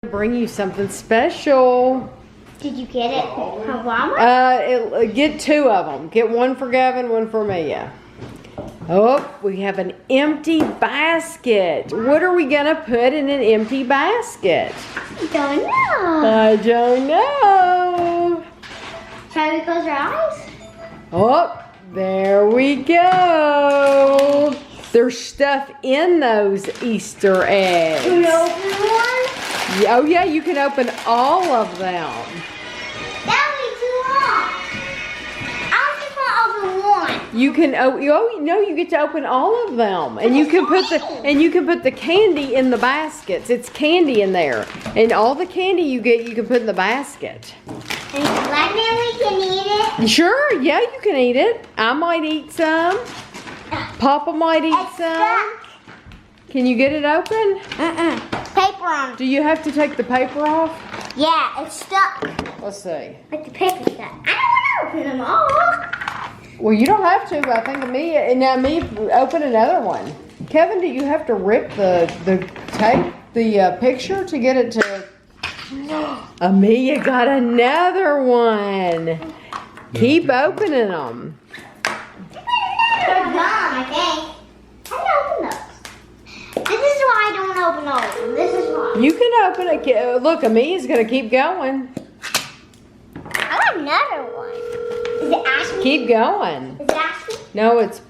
Bring you something special. Did you get it from Mama? Get two of them. Get one for Gavin, one for Amelia. Oh, we have an empty basket. What are we gonna put in an empty basket? I don't know. I don't know. Shall we close our eyes? Oh, there we go. There's stuff in those Easter eggs. Can we open one? Oh yeah, you can open all of them. That would be too long. I just want to open one. You can you get to open all of them, and you can put the candy in the baskets. It's candy in there, and all the candy you get, you can put in the basket. And Black Family can eat it. Sure, yeah, you can eat it. I might eat some. Papa might eat some. Stuck. Can you get it open? Paper on. Do you have to take the paper off? Yeah, it's stuck. Let's see. Like the paper stuck. I don't want to open them all. Well, you don't have to, but I think Amelia open another one. Kevin, do you have to rip the tape, the picture to get it to? Amelia got another one. Keep opening them. They're gone, I think. I don't open those. This is why I don't open those. This is why. You can open it. Look, Amelia's gonna keep going. I got another one. Is it asking? Keep going. Is it asking? No, it's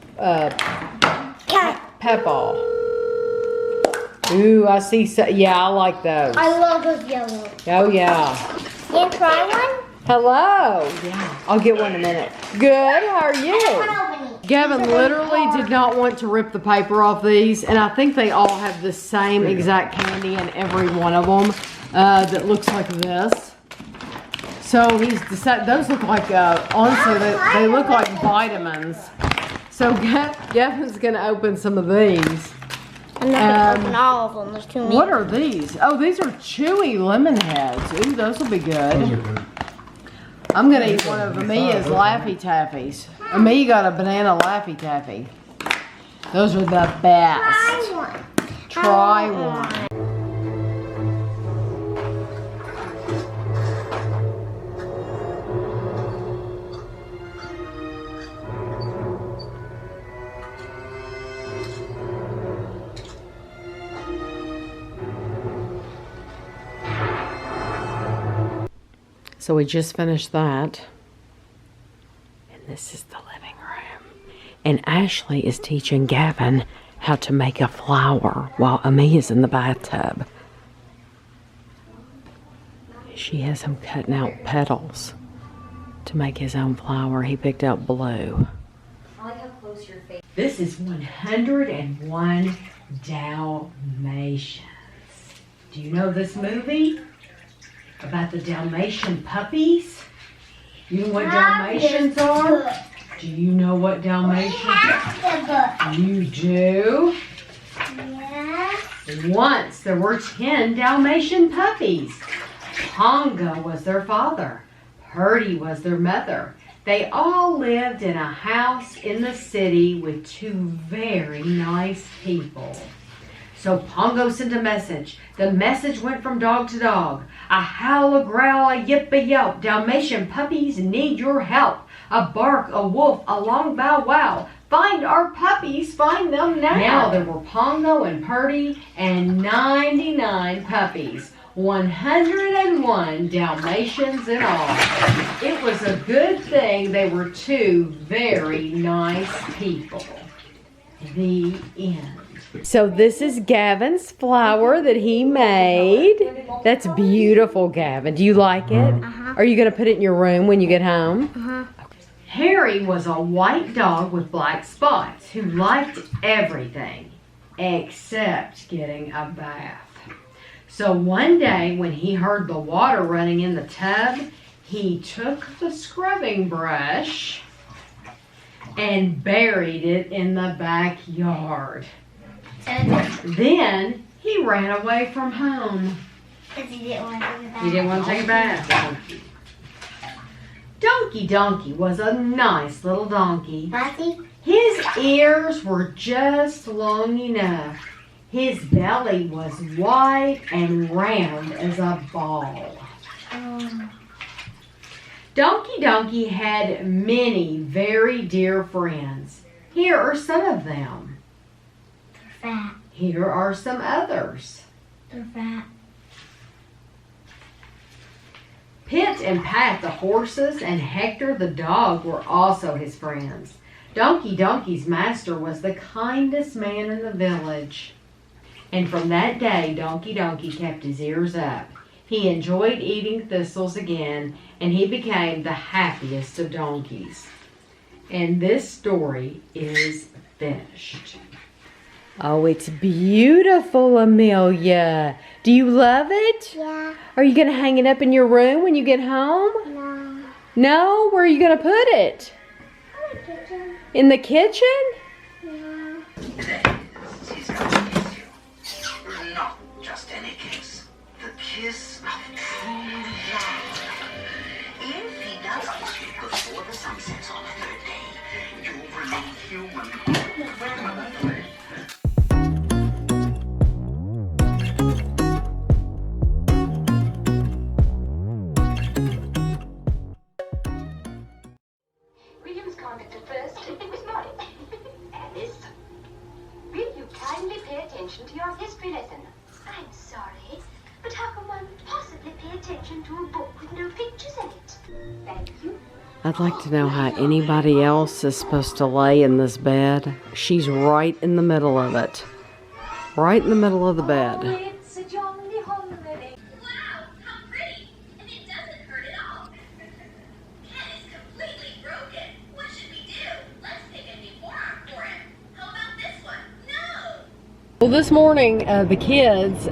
Peppa. Ooh, I see. Yeah, I like those. I love those yellow. Oh yeah. You try one? Hello. Yeah, I'll get one in a minute. Good. How are you? I don't want to open it. Gavin literally did not want to rip the paper off these, and I think they all have the same exact candy in every one of them that looks like this. So he's decided, those look like, honestly, they look like vitamins. So Gavin's going to open some of these. I'm not going to open all of them. There's too many. What are these? Oh, these are chewy lemon heads. Ooh, those will be good. I'm going to eat one of Amelia's Laffy Taffies. Amelia got a banana Laffy Taffy. Those are the best. Try one. Try one. So we just finished that. And this is the living room. And Ashley is teaching Gavin how to make a flower while Amelia's in the bathtub. She has him cutting out petals to make his own flower. He picked out blue. I like how close your face. This is 101 Dalmatians. Do you know this movie? About the Dalmatian puppies? You know what Dalmatians are? Do you know what Dalmatians are? You do? Yes. Once there were 10 Dalmatian puppies. Tango was their father. Purdy was their mother. They all lived in a house in the city with two very nice people. So Pongo sent a message. The message went from dog to dog. A howl, a growl, a yip, a yelp. Dalmatian puppies need your help. A bark, a wolf, a long bow wow. Find our puppies, find them now. Now there were Pongo and Purdy and 99 puppies. 101 Dalmatians in all. It was a good thing they were two very nice people. The end. So this is Gavin's flower that he made. That's beautiful, Gavin. Do you like it? Uh-huh. Are you going to put it in your room when you get home? Uh-huh. Harry was a white dog with black spots who liked everything except getting a bath. So one day when he heard the water running in the tub, he took the scrubbing brush and buried it in the backyard. Then he ran away from home. Because he didn't want to take a bath. He didn't want to take a bath. Donkey was a nice little donkey. Matthew? His ears were just long enough. His belly was white and round as a ball. Donkey had many very dear friends. Here are some of them. They're fat. Here are some others. They're fat. Pit and Pat the horses and Hector the dog were also his friends. Donkey's master was the kindest man in the village. And from that day, Donkey kept his ears up. He enjoyed eating thistles again, and he became the happiest of donkeys. And this story is finished. Oh, it's beautiful, Amelia. Do you love it? Yeah. Are you going to hang it up in your room when you get home? No. No? Where are you going to put it? In the kitchen. In the kitchen? Yeah. He's going to kiss you. Not just any kiss. The kiss of true love. If he does kiss you before the sun sets on the third day, you'll remain human permanently. William's conduct at first, it was modest. Alice, will you kindly pay attention to your history lesson? I'm sorry, but how can one possibly pay attention to a book with no pictures in it? Thank you. I'd like to know how anybody else is supposed to lay in this bed. She's right in the middle of it. Right in the middle of the bed. It's a jolly holiday. Wow, how pretty! And it doesn't hurt at all. Ken is completely broken. What should we do? Let's pick a new forearm for him. How about this one? No! Well, this morning, the kids,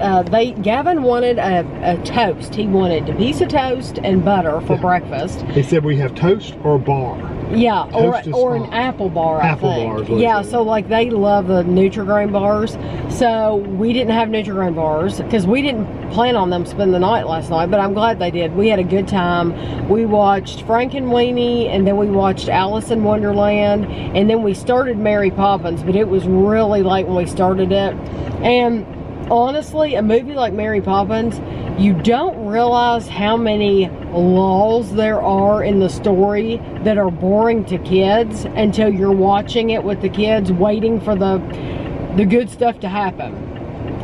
Gavin wanted a toast. He wanted a piece of toast and butter for breakfast. They said we have toast or a bar. Yeah, Toast is or an fine. apple bar, Apple I think. bar is what Yeah, it is. so like they love the Nutri-Grain bars. So we didn't have Nutri-Grain bars because we didn't plan on them spending the night last night, but I'm glad they did. We had a good time. We watched Frankenweenie, and then we watched Alice in Wonderland, and then we started Mary Poppins, but it was really late when we started it. And honestly, a movie like Mary Poppins, you don't realize how many laws there are in the story that are boring to kids until you're watching it with the kids, waiting for the good stuff to happen.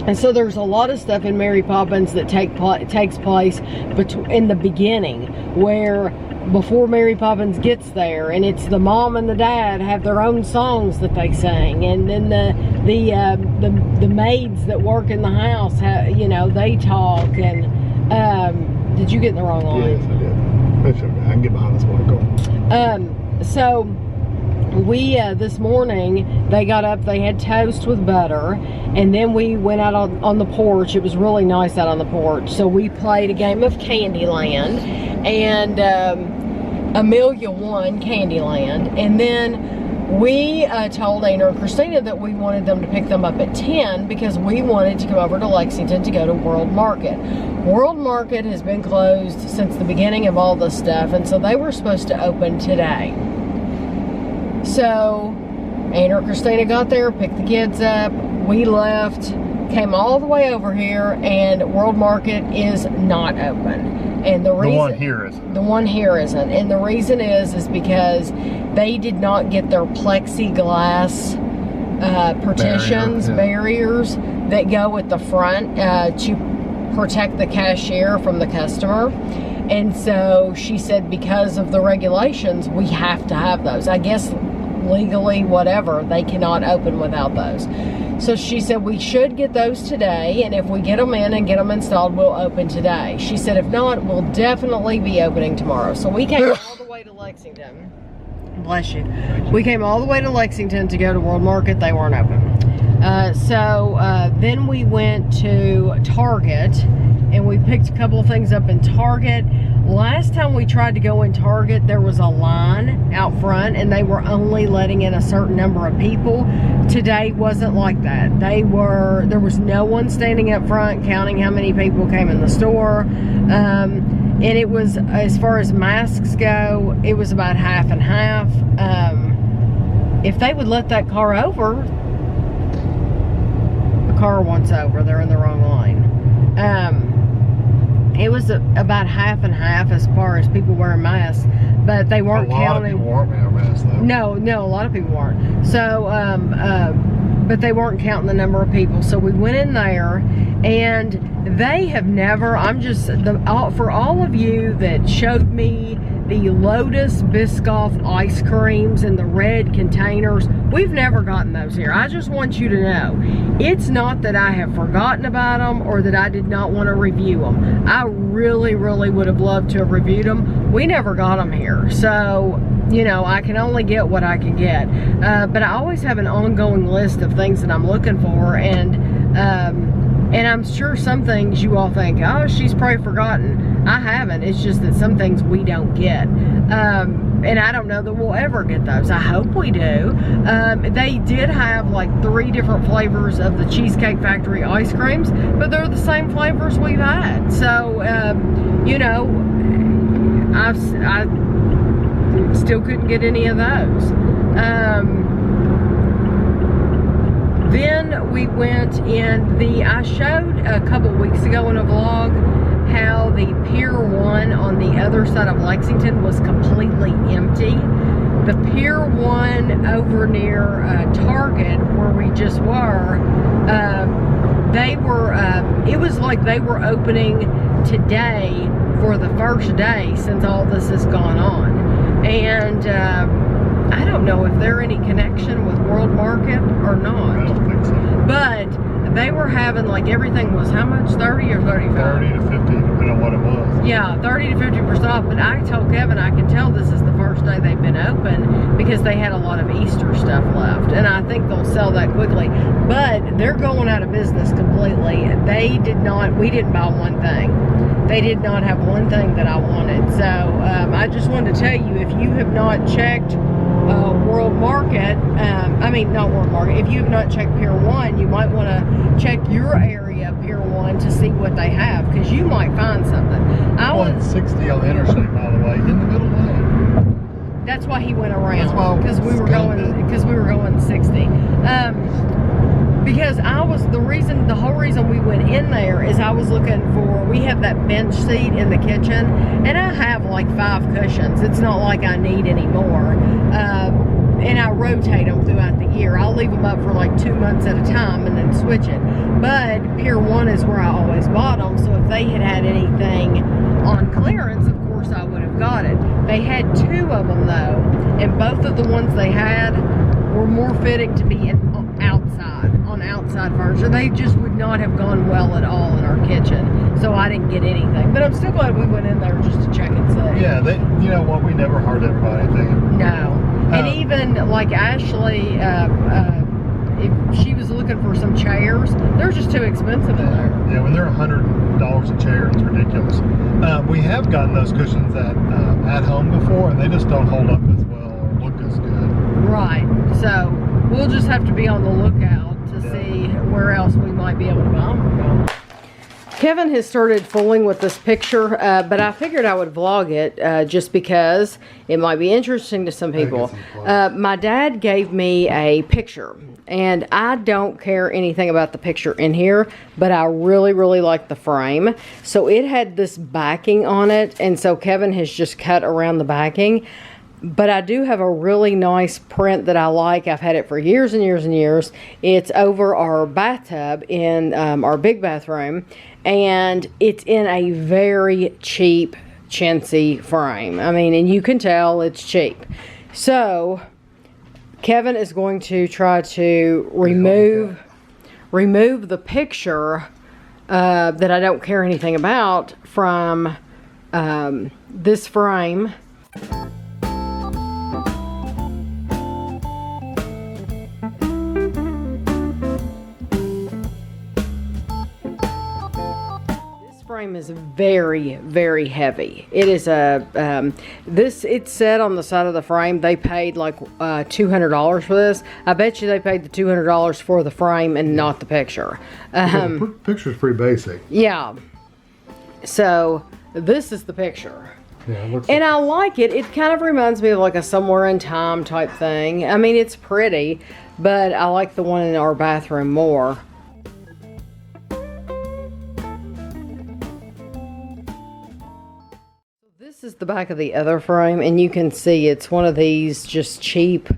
And so there's a lot of stuff in Mary Poppins that takes place in the beginning, where before Mary Poppins gets there, and it's the mom and the dad have their own songs that they sing, and then the maids that work in the house, they talk. And did you get in the wrong line? Yes, I did. That's okay. I can get behind this one. Go. So we this morning they got up, they had toast with butter, and then we went out on the porch. It was really nice out on the porch, so we played a game of Candyland, and Amelia won Candyland. And then we told Aina and Christina that we wanted them to pick them up at 10 because we wanted to come over to Lexington to go to World Market. World Market has been closed since the beginning of all this stuff, and so they were supposed to open today. So Aina and Christina got there, picked the kids up, we left, came all the way over here, and World Market is not open. And the reason, one here isn't. The one here isn't. And the reason is because they did not get their plexiglass partitions, barriers that go at the front to protect the cashier from the customer. And so she said because of the regulations, we have to have those. I guess legally, whatever, they cannot open without those. So she said we should get those today, and if we get them in and get them installed, we'll open today. She said if not, we'll definitely be opening tomorrow. So we came all the way to Lexington. Bless you. We came all the way to Lexington to go to World Market. They weren't open. So then we went to Target, and we picked a couple of things up in Target. Last time we tried to go in Target, there was a line out front, and they were only letting in a certain number of people. Today wasn't like that. There was no one standing up front counting how many people came in the store. And it was, as far as masks go, it was about half and half. If they would let that car over, car once over. They're in the wrong lane. It was about half and half as far as people wearing masks, but they weren't counting. A lot of people weren't wearing masks though. No, a lot of people weren't. So, but they weren't counting the number of people. So we went in there, and they have never. For all of you that showed me the Lotus Biscoff ice creams in the red containers, we've never gotten those here. I just want you to know, it's not that I have forgotten about them or that I did not want to review them. I really, really would have loved to have reviewed them. We never got them here. So, you know, I can only get what I can get. But I always have an ongoing list of things that I'm looking for, and I'm sure some things you all think, oh, she's probably forgotten. I haven't. It's just that some things we don't get. And I don't know that we'll ever get those. I hope we do. They did have like 3 different flavors of the Cheesecake Factory ice creams, but they're the same flavors we've had. So, you know, I still couldn't get any of those. Then we went in I showed a couple weeks ago in a vlog how the Pier 1 on the other side of Lexington was completely empty. The Pier 1 over near Target, where we just were, it was like they were opening today for the first day since all this has gone on. And I don't know if they're any connection with World Market or not. I don't think so. But they were having, like, everything was how much? 30 or 35? 30 to 50, depending on what it was. Yeah, 30 to 50% off. But I told Kevin I could tell this is the first day they've been open because they had a lot of Easter stuff left. And I think they'll sell that quickly. But they're going out of business completely. We didn't buy one thing. They did not have one thing that I wanted. So I just wanted to tell you, if you have not checked World Market, not World Market, if you have not checked Pier 1, you might want to check your area, Pier 1, to see what they have, because you might find something. I went 60 on the interstate, by the way, in the middle lane. That's why he went around, because we were going 60. Because the whole reason we went in there is I was looking for, we have that bench seat in the kitchen, and I have like 5 cushions. It's not like I need any more. And I rotate them throughout the year. I'll leave them up for like 2 months at a time and then switch it. But Pier 1 is where I always bought them, so if they had anything on clearance, of course I would have got it. They had 2 of them though, and both of the ones they had were more fitting to be on outside furniture. They just would not have gone well at all in our kitchen, so I didn't get anything. But I'm still glad we went in there just to check and see. Yeah, you know what? We never hardly ever bought anything. No. And even like Ashley, if she was looking for some chairs, they're just too expensive in there. Yeah, when they're $100 a chair, it's ridiculous. We have gotten those cushions at home before, and they just don't hold up as well or look as good. Right. So we'll just have to be on the lookout to see where else we might be able to buy them. Kevin has started fooling with this picture, but I figured I would vlog it just because it might be interesting to some people. My dad gave me a picture, and I don't care anything about the picture in here, but I really, really like the frame. So it had this backing on it, and so Kevin has just cut around the backing. But I do have a really nice print that I like. I've had it for years and years and years. It's over our bathtub in our big bathroom. And it's in a very cheap, chintzy frame. I mean, and you can tell it's cheap. So, Kevin is going to try to remove the picture that I don't care anything about from this frame. Is very, very heavy. It is it said on the side of the frame they paid like $200 for this. I bet you they paid the $200 for the frame and not the picture. The picture's pretty basic. Yeah. So this is the picture. Yeah, it looks and I like it. It kind of reminds me of like a Somewhere in Time type thing. I mean, it's pretty, but I like the one in our bathroom more. This is the back of the other frame, and you can see it's one of these just cheap.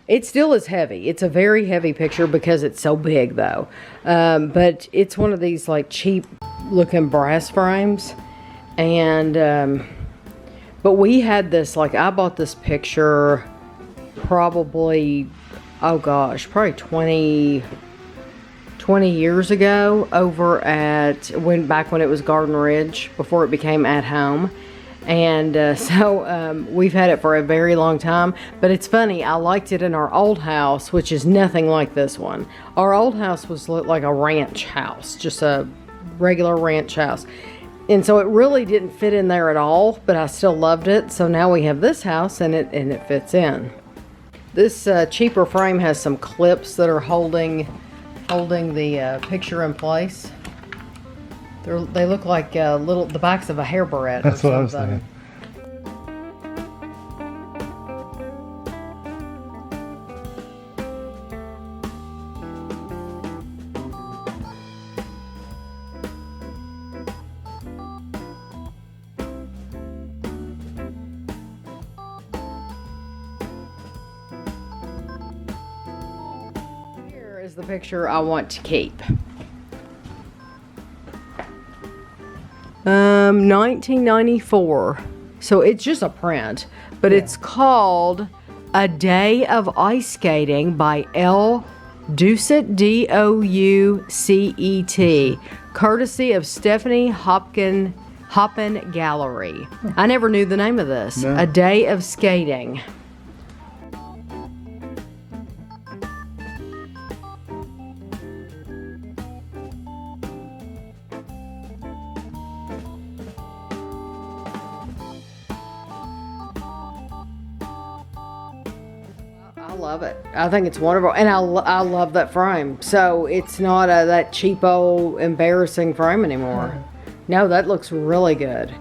It still is heavy. It's a very heavy picture because it's so big, though. But it's one of these like cheap looking brass frames. And but we had this, like, I bought this picture probably, oh gosh, probably 20 years ago over at back when it was Garden Ridge, before it became At Home. And so we've had it for a very long time. But it's funny, I liked it in our old house, which is nothing like this one. Our old house was like a ranch house, just a regular ranch house. And so it really didn't fit in there at all, but I still loved it. So now we have this house, and it fits in. This cheaper frame has some clips that are holding the picture in place. They look like the backs of a hair barrette. That's what I was thinking. Here is the picture I want to keep. 1994. So it's just a print, but it's called A Day of Ice Skating by L. Doucet, D-O-U-C-E-T, courtesy of Stephanie Hoppin Gallery. I never knew the name of this. No. A Day of Skating. I love it. I think it's wonderful, and I love that frame. So it's not that cheapo, embarrassing frame anymore. No, that looks really good.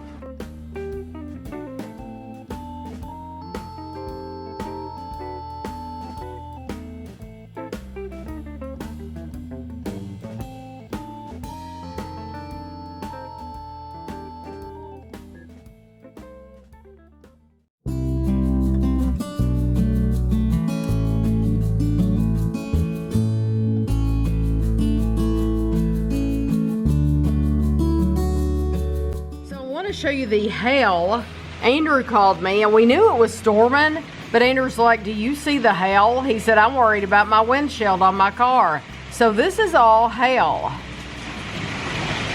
Show you the hail. Andrew called me, and we knew it was storming, but Andrew's like, do you see the hail? He said, I'm worried about my windshield on my car. So this is all hail.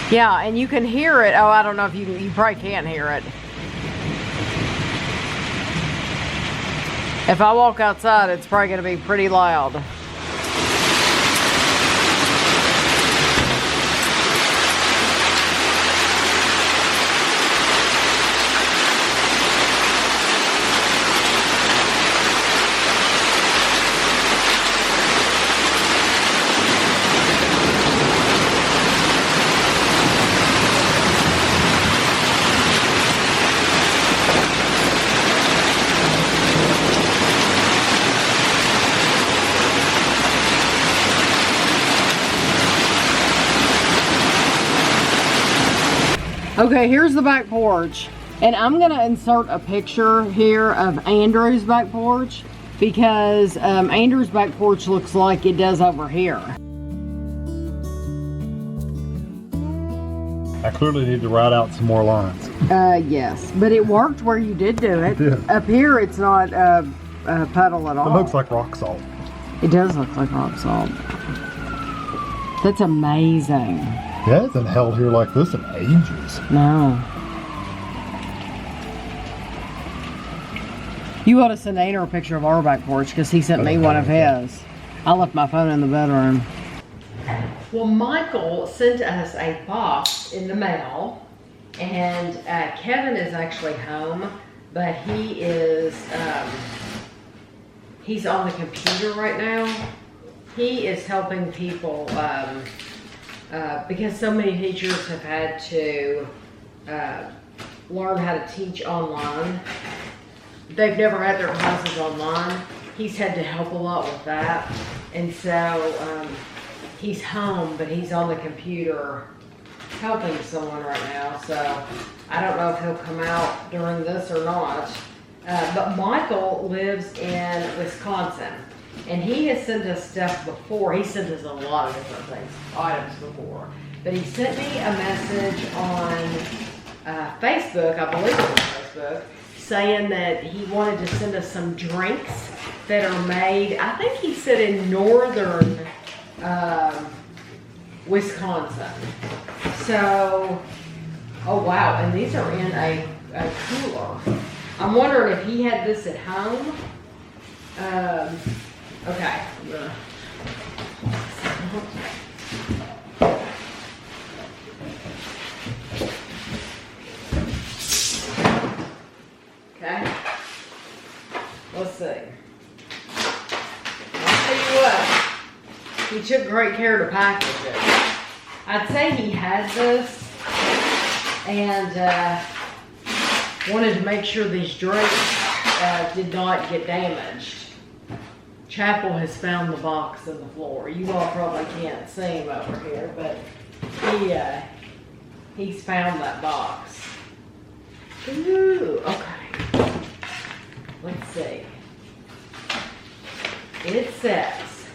Yeah, and you can hear it. Oh, I don't know if you probably can't hear it. If I walk outside, it's probably going to be pretty loud. Okay, here's the back porch, and I'm gonna insert a picture here of Andrew's back porch because Andrew's back porch looks like it does over here. I clearly need to write out some more lines. Yes, but it worked where you did do it. It did. Up here, it's not a puddle at all. It looks like rock salt. It does look like rock salt. That's amazing. Yeah, it hasn't held here like this in ages. No. You ought to send Andrew a picture of our back porch because he sent me one of his. I left my phone in the bedroom. Well, Michael sent us a box in the mail, and Kevin is actually home, but he is, he's on the computer right now. He is helping people, because so many teachers have had to learn how to teach online. They've never had their classes online. He's had to help a lot with that. And so he's home, but he's on the computer helping someone right now, so I don't know if he'll come out during this or not. But Michael lives in Wisconsin, and he has sent us stuff before. He sent us a lot of different things, items before. But he sent me a message on Facebook, I believe it was Facebook, saying that he wanted to send us some drinks that are made, I think he said in northern Wisconsin. So, oh wow, and these are in a cooler. I'm wondering if he had this at home. Okay. Okay. Let's see. I'll tell you what. He took great care to package it. I'd say he had this and wanted to make sure these drinks did not get damaged. Chapel has found the box in the floor. You all probably can't see him over here, but he's found that box. Ooh, okay. Let's see. It says,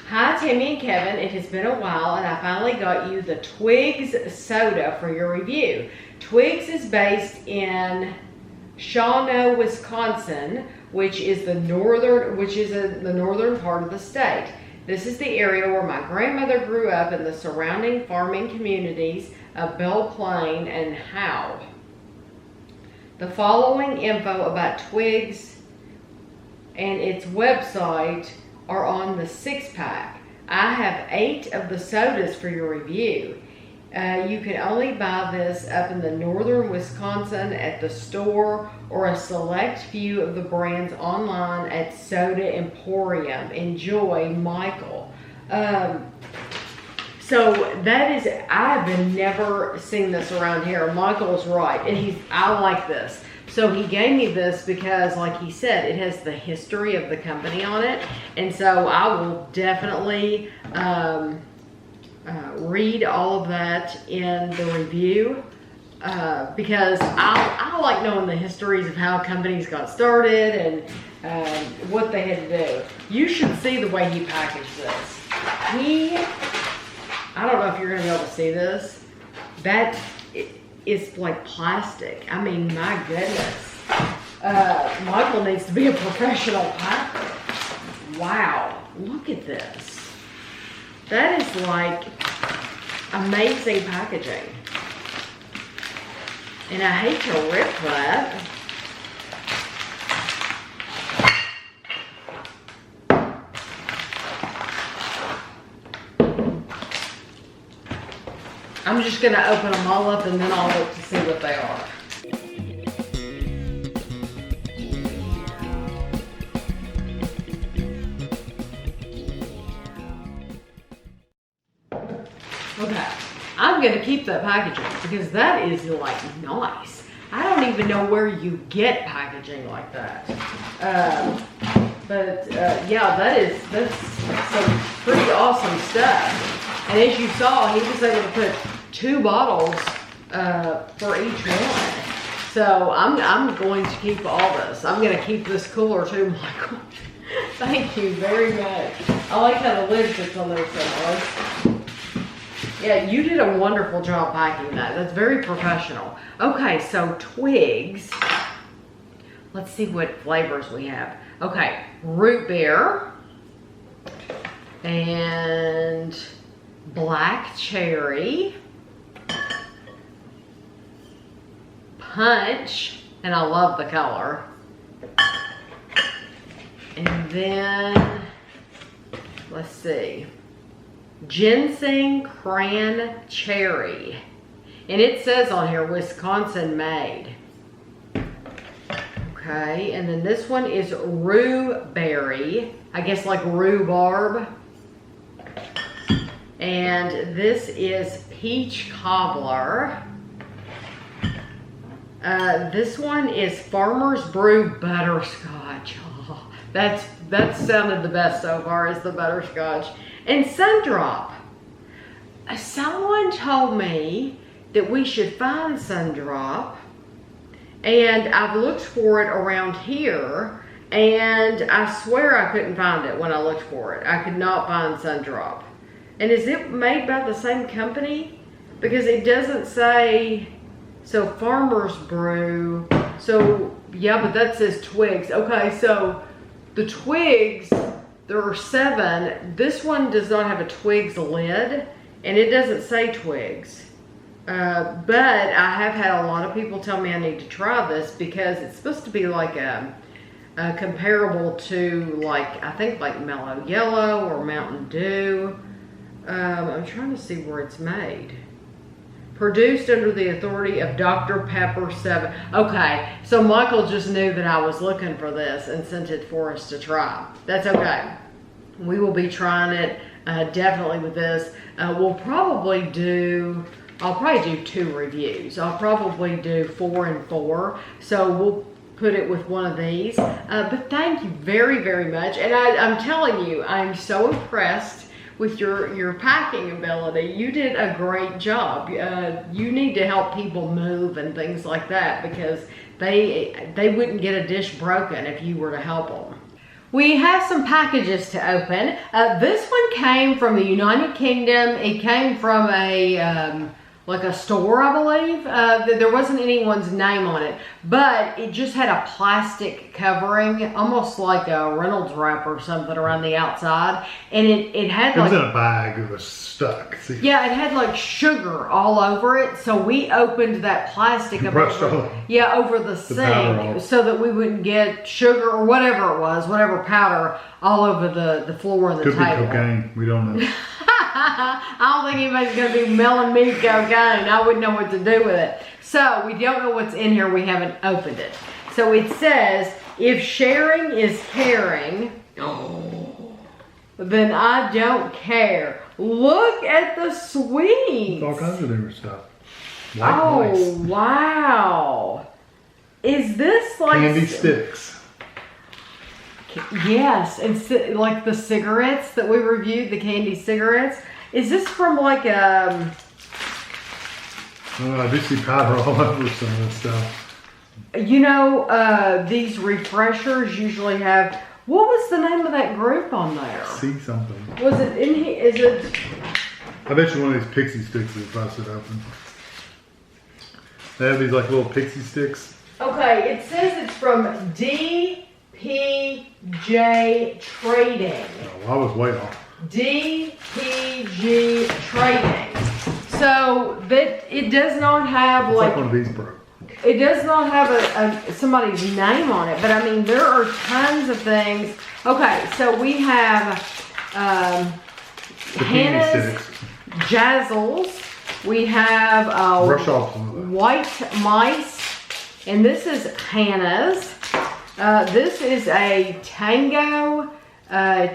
"Hi Timmy and Kevin, it has been a while and I finally got you the Twigs soda for your review. Twigs is based in Shawano, Wisconsin, which is the northern part of the state. This is the area where my grandmother grew up in the surrounding farming communities of Belle Plaine and Howe. The following info about Twigs and its website are on the 6-pack. I have 8 of the sodas for your review. You can only buy this up in the northern Wisconsin at the store or a select few of the brands online at Soda Emporium. Enjoy, Michael." So that is, I've never seen this around here. Michael's right, and I like this. So he gave me this because, like he said, it has the history of the company on it, and so I will definitely read all of that in the review because I like knowing the histories of how companies got started and what they had to do. You should see the way he packaged this. I don't know if you're going to be able to see this. That is like plastic. I mean, my goodness. Michael needs to be a professional packer. Wow, look at this. That is like amazing packaging. And I hate to rip that. I'm just going to open them all up and then I'll look to see what they are. Okay, I'm going to keep that packaging because that is like nice. I don't even know where you get packaging like that. Yeah, that's some pretty awesome stuff. And as you saw, he was able to put 2 bottles for each one. So I'm going to keep all this. I'm going to keep this cooler too, Michael. Thank you very much. I like how the lid sits on there so nice. Yeah, you did a wonderful job packing that. That's very professional. Okay, so Twigs. Let's see what flavors we have. Okay, root beer and black cherry, punch, and I love the color. And then, let's see, ginseng cran cherry. And it says on here, Wisconsin made. Okay, and then this one is rue berry. I guess like rhubarb. And this is peach cobbler. This one is Farmer's Brew butterscotch. Oh, that sounded the best so far, is the butterscotch. And Sundrop. someone told me that we should find Sundrop, and I've looked for it around here, and I swear I couldn't find it when I looked for it. I could not find Sundrop. And is it made by the same company? Because it doesn't say, so Farmer's Brew, so yeah, but that says Twigs. Okay, so the Twigs, there are 7. This one does not have a Twigs lid, and it doesn't say Twigs. But I have had a lot of people tell me I need to try this because it's supposed to be like comparable to, like, I think like Mellow Yellow or Mountain Dew. I'm trying to see where it's made. Produced under the authority of Dr. Pepper 7. Okay, so Michael just knew that I was looking for this and sent it for us to try. That's okay. We will be trying it definitely with this. I'll probably do 2 reviews. I'll probably do 4 and 4. So we'll put it with one of these. But thank you very, very much. And I'm telling you, I'm so impressed with your packing ability. You did a great job. You need to help people move and things like that because they wouldn't get a dish broken if you were to help them. We have some packages to open. This one came from the United Kingdom. It came from a like a store, I believe. There wasn't anyone's name on it, but it just had a plastic covering, almost like a Reynolds wrap or something around the outside. And it had like... It was in a bag, it was stuck. See? Yeah, it had like sugar all over it. So we opened that plastic over the sink so that we wouldn't get sugar or whatever it was, whatever powder, all over the floor and the table. Could be cocaine, we don't know. I don't think anybody's going to be mailing me cocaine. I wouldn't know what to do with it. So we don't know what's in here. We haven't opened it. So it says, if sharing is caring, then I don't care. Look at the sweets. All kinds of different stuff. White mice. Wow. Is this like... Candy sticks. Yes, and like the cigarettes that we reviewed, the candy cigarettes. Is this from like I do see powder all over some of this stuff. You know, these refreshers usually have, what was the name of that group on there? See something. Was it in here? Is it? I bet you one of these pixie sticks is busted open. They have these like little pixie sticks. Okay, it says it's from DPJ Trading. Oh, well, I was way off. DPG Trading. So that it does not have it's like one of these broke. It does not have somebody's name on it, but I mean there are tons of things. Okay, so we have Hannah's Jazzles. We have White Mice, and this is Hannah's. This is a Tango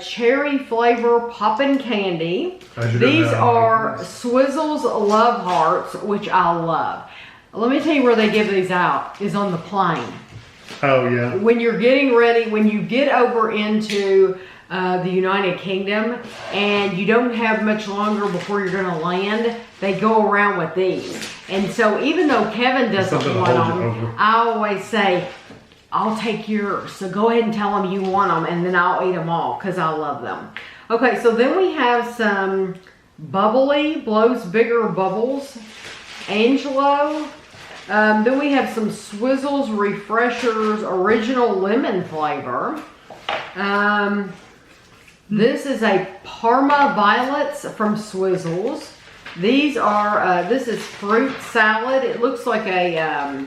cherry flavor poppin' candy. These are Swizzles Love Hearts, which I love. Let me tell you where they give these out, is on the plane. Oh, yeah. When you're getting ready, when you get over into the United Kingdom and you don't have much longer before you're going to land, they go around with these. And so even though Kevin doesn't want them, I always say, I'll take yours. So go ahead and tell them you want them, and then I'll eat them all because I love them. Okay, so then we have some bubbly, blows bigger bubbles, Angelo. Then we have some Swizzles Refreshers Original Lemon flavor. This is a Parma Violets from Swizzles. These are, this is fruit salad. It looks like a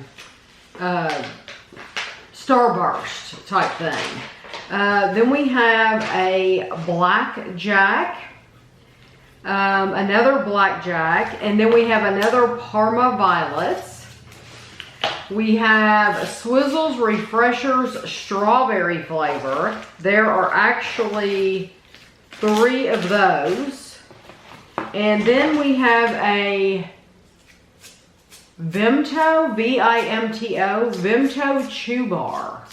Starburst type thing. Then we have a Blackjack. Another Blackjack. And then we have another Parma Violets. We have Swizzles Refreshers Strawberry flavor. There are actually 3 of those. And then we have a Vimto, V-I-M-T-O, Vimto Chew Bar.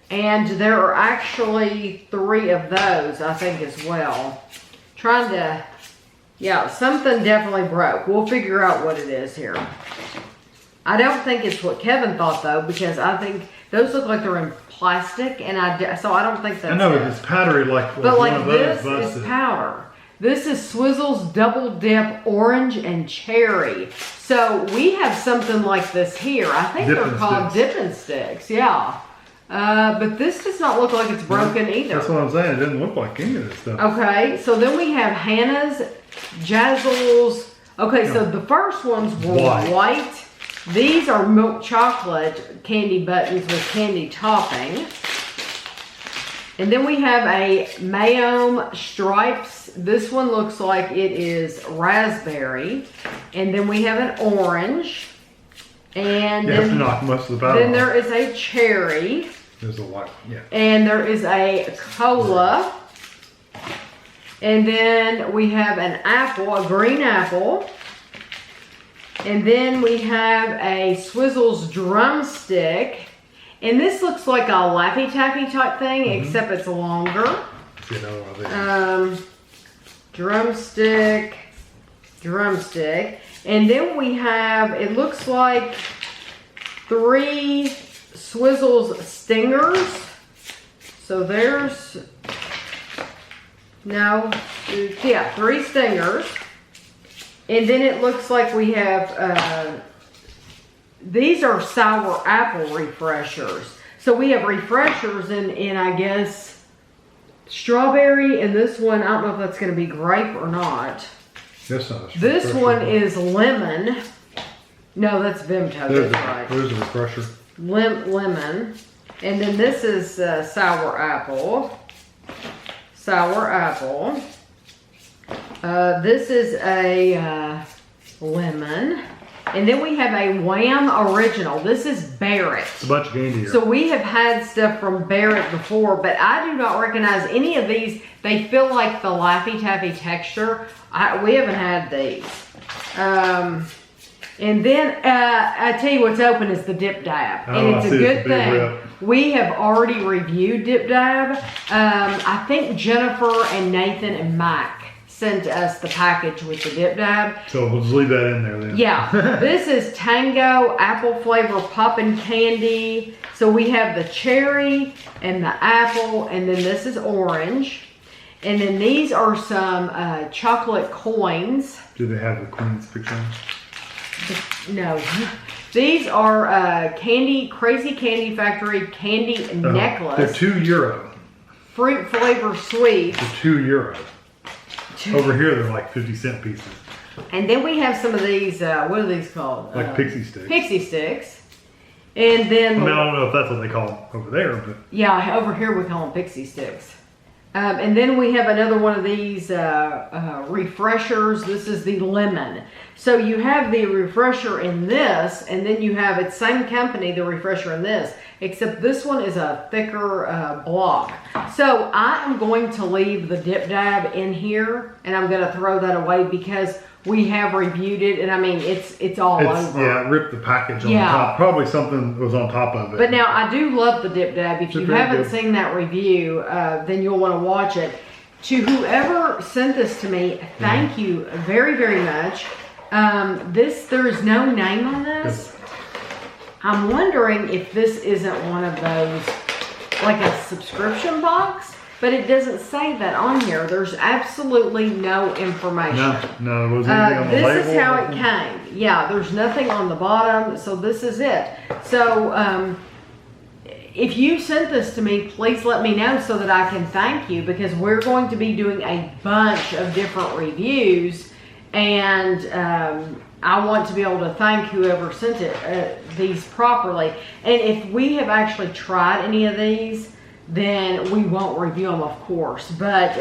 And there are actually 3 of those, I think, as well. Trying to Yeah, something definitely broke. We'll figure out what it is here. I don't think it's what Kevin thought though, because I think those look like they're in plastic, and so I don't think that's I know it. it's powdery like But one like of those this busted. is powder. This is Swizzle's Double Dip Orange and Cherry. So we have something like this here. I think they're called dipping sticks. Yeah. But this does not look like it's broken either. That's what I'm saying. It doesn't look like any of this stuff. Okay, so then we have Hannah's, Jazzle's. Okay, so the first ones were white. These are milk chocolate candy buttons with candy topping. And then we have a Mayome Stripes. This one looks like it is raspberry. And then we have an orange. And You have to knock most of the powder then off. there is a cherry. There's a white, yeah. And there is a cola. And then we have an apple, a green apple. And then we have a Swizzle's drumstick. And this looks like a Laffy Taffy type thing, except it's longer. You know, Drumstick. And then we have, it looks like 3 Swizzle's stingers. So there's, no, yeah, 3 stingers. And then it looks like we have, these are sour apple refreshers. So we have refreshers in I guess, strawberry, and this one, I don't know if that's going to be grape or not. This one is lemon. No, that's Vimto, that's right. There's a refresher. Lemon. And then this is sour apple. This is a lemon. And then we have a Wham Original. This is Barrett. It's a bunch of candy here. So we have had stuff from Barrett before, but I do not recognize any of these. They feel like the Laffy Taffy texture. We haven't had these. And then I tell you what's open is the Dip Dab. And it's a good thing. Rip. We have already reviewed Dip Dab. I think Jennifer and Nathan and Mike sent us the package with the Dip Dab. So we'll just leave that in there then. Yeah, this is Tango apple flavor poppin' candy. So we have the cherry and the apple, and then this is orange. And then these are some chocolate coins. Do they have the Queen's picture? No. These are Crazy Candy Factory candy necklace. They're €2. Fruit flavor sweets. They're €2. Over here, they're like 50-cent pieces. And then we have some of these, what are these called? Like pixie sticks. Pixie sticks. And then... I mean, I don't know if that's what they call them over there, but... Yeah, over here we call them pixie sticks. And then we have another one of these refreshers. This is the lemon. So you have the refresher in this, and then you have, it's same company, the refresher in this, except this one is a thicker block. So I am going to leave the Dip Dab in here, and I'm going to throw that away because we have reviewed it, and I mean, it's all over. Yeah, it ripped the package on the top. Probably something was on top of it. But now, I do love the Dip Dab. If you haven't seen that review, then you'll want to watch it. To whoever sent this to me, thank you very, very much. There is no name on this. I'm wondering if this isn't one of those, like a subscription box. But it doesn't say that on here. There's absolutely no information. No, there wasn't anything on the label. This is how it came. Yeah, there's nothing on the bottom, so this is it. So, if you sent this to me, please let me know so that I can thank you, because we're going to be doing a bunch of different reviews, and I want to be able to thank whoever sent these properly. And if we have actually tried any of these, then we won't review them, of course. But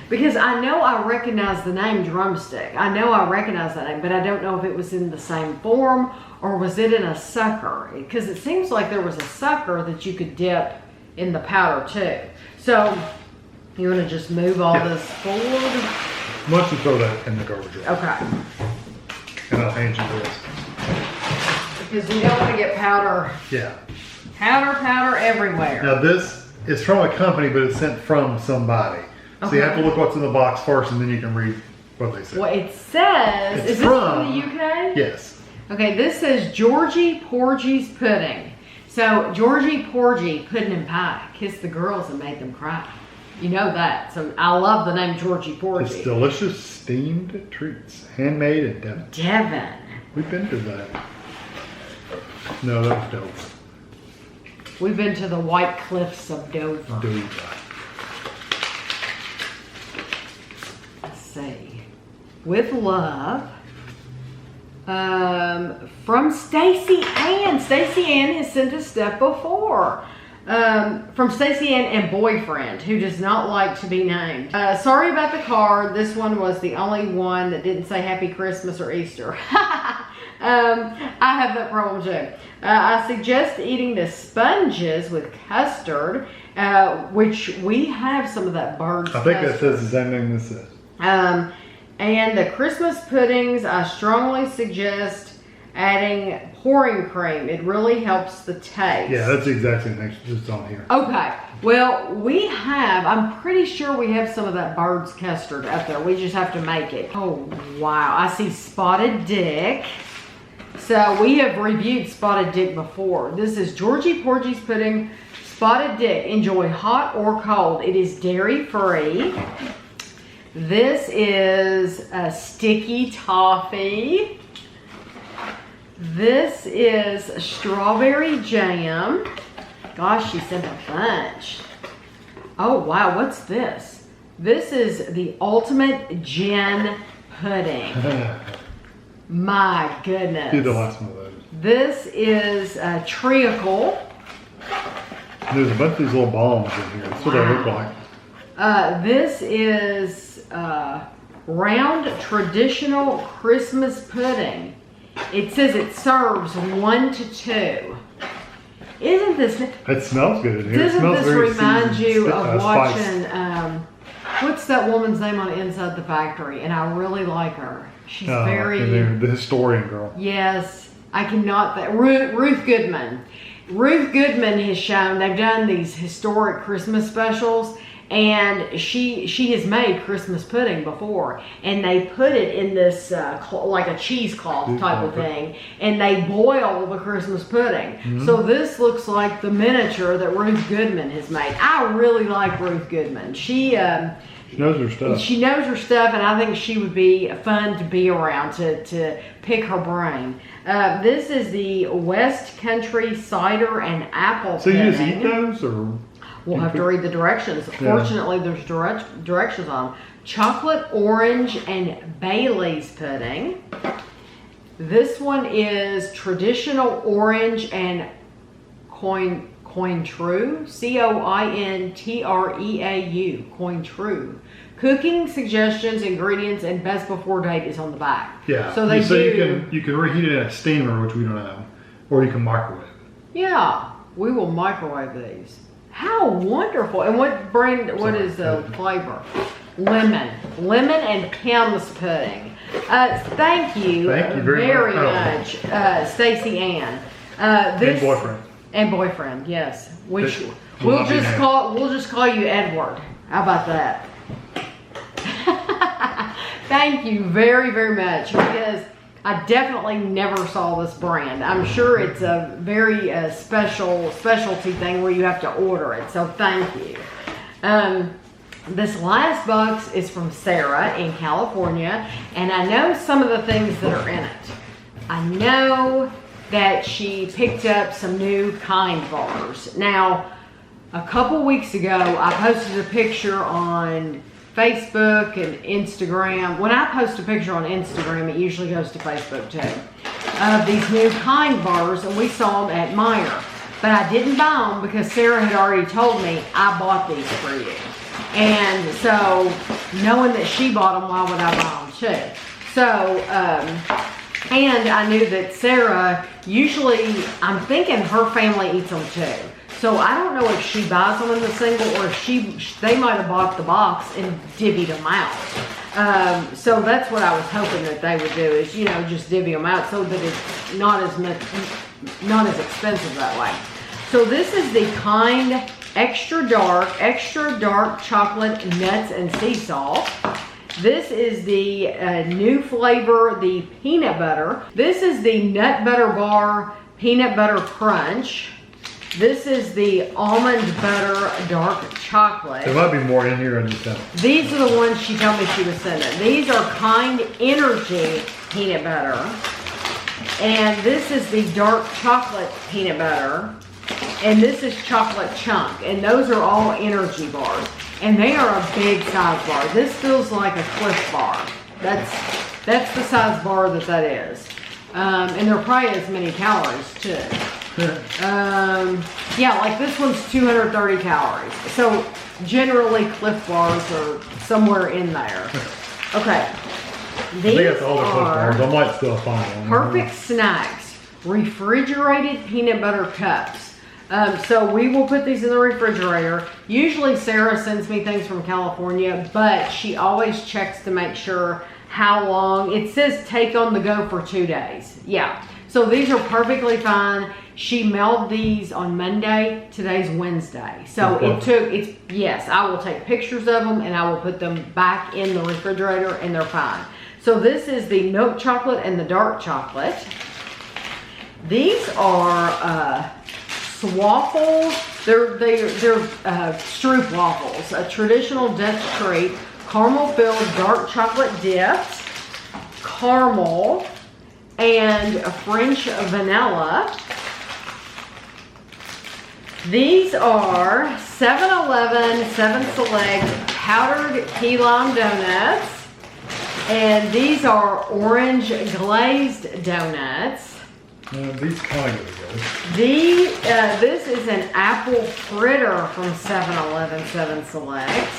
because I know I recognize the name drumstick. I know I recognize that name, but I don't know if it was in the same form or was it in a sucker. Because it seems like there was a sucker that you could dip in the powder too. So, you want to just move all this forward? Why don't you throw that in the garbage bin? Okay. And I'll hand you this. Because we don't want to get powder. Yeah. Powder everywhere. Now this is from a company, but it's sent from somebody. So you have to look what's in the box first, and then you can read what they say. Well, it says, It's is this from the UK? Yes. Okay, this says Georgie Porgy's pudding. So Georgie Porgy, pudding and pie, kissed the girls and made them cry. You know that. So I love the name Georgie Porgy. It's delicious steamed treats, handmade in Devon. Devon. We've been to that. No, that was Dover. We've been to the White Cliffs of Dover. Dover. Let's see. With love. From Stacey Ann. Stacey Ann has sent a step before. From Stacey Ann and boyfriend, who does not like to be named. Sorry about the card. This one was the only one that didn't say Happy Christmas or Easter. I have that problem too. I suggest eating the sponges with custard, which we have some of that bird's I think custard. that says the same thing this says. And the Christmas puddings, I strongly suggest adding pouring cream. It really helps the taste. Yeah, that's the exact same thing. Just on here. Okay. Well, we have, I'm pretty sure we have some of that bird's custard up there. We just have to make it. Oh, wow. I see Spotted Dick. So we have reviewed Spotted Dick before. This is Georgie Porgy's pudding. Spotted Dick. Enjoy hot or cold. It is dairy free. This is a sticky toffee. This is strawberry jam. Gosh, she sent a bunch. Oh, wow, what's this? This is the ultimate gin pudding. My goodness. Do the last one of those. This is a treacle. There's a bunch of these little bombs in here. That's what they look like. This is round traditional Christmas pudding. It says it serves 1 to 2. Isn't this? It smells good in here. Doesn't It smells this very remind you of spice. watching? What's that woman's name on Inside the Factory? And I really like her. She's very. The historian girl. Yes, I cannot. Ruth Goodman. Ruth Goodman has shown they've done these historic Christmas specials. And she has made Christmas pudding before, and they put it in this like a cheesecloth type of thing, and they boil the Christmas pudding. Mm-hmm. So this looks like the miniature that Ruth Goodman has made. I really like Ruth Goodman. She knows her stuff. She knows her stuff, and I think she would be fun to be around to pick her brain. This is the West Country cider and apple So you just pudding. eat those, or? We'll have to read the directions. Yeah. Fortunately, there's directions on them. Chocolate, orange, and Bailey's pudding. This one is traditional orange and Cointreau. Cointreau. Cointreau. Cooking suggestions, ingredients, and best before date is on the back. Yeah. So they do. You can reheat it in a steamer, which we don't have, or you can microwave it. Yeah, we will microwave these. How wonderful! And what brand? What is the flavor? Lemon and Kim's pudding. Thank you. Thank you very much, Stacey Ann. And boyfriend. Yes. Which we'll just call you Edward. How about that? Thank you very, very much, because I definitely never saw this brand. I'm sure it's a very specialty thing where you have to order it. So thank you. This last box is from Sarah in California, and I know some of the things that are in it. I know that she picked up some new Kind bars. Now, a couple weeks ago, I posted a picture on Facebook and Instagram. When I post a picture on Instagram, it usually goes to Facebook too, of these new Kind bars, and we saw them at Meijer. But I didn't buy them because Sarah had already told me I bought these for you. And so, knowing that she bought them, why would I buy them too? So, and I knew that Sarah, usually, I'm thinking her family eats them too. So I don't know if she buys them in the single, or if they might have bought the box and divvied them out. So that's what I was hoping that they would do, is, you know, just divvy them out so that it's not as expensive that way. So this is the Kind extra dark chocolate nuts and sea salt. This is the new flavor, the peanut butter. This is the nut butter bar peanut butter crunch. This is the almond butter dark chocolate. There might be more in here in the center. These are the ones she told me she was sending. These are Kind Energy peanut butter. And this is the dark chocolate peanut butter. And this is chocolate chunk. And those are all energy bars. And they are a big size bar. This feels like a Cliff bar. That's the size bar that is. And they're probably as many calories too. Yeah, like this one's 230 calories. So generally Cliff bars are somewhere in there. Okay. These I think that's all the Cliff are bars. I might still find one. Perfect Snacks refrigerated peanut butter cups. So we will put these in the refrigerator. Usually Sarah sends me things from California, but she always checks to make sure how long. It says take on the go for 2 days. Yeah. So these are perfectly fine. She mailed these on Monday. Today's Wednesday. So yes, I will take pictures of them and I will put them back in the refrigerator and they're fine. So this is the milk chocolate and the dark chocolate. These are Swaffles. They're Stroop waffles, a traditional Dutch treat, caramel-filled dark chocolate dipped, caramel, and a French vanilla. These are 7-Eleven 7 Select powdered key lime donuts, and these are orange glazed donuts. These kind of good. This is an apple fritter from 7-Eleven 7 Select.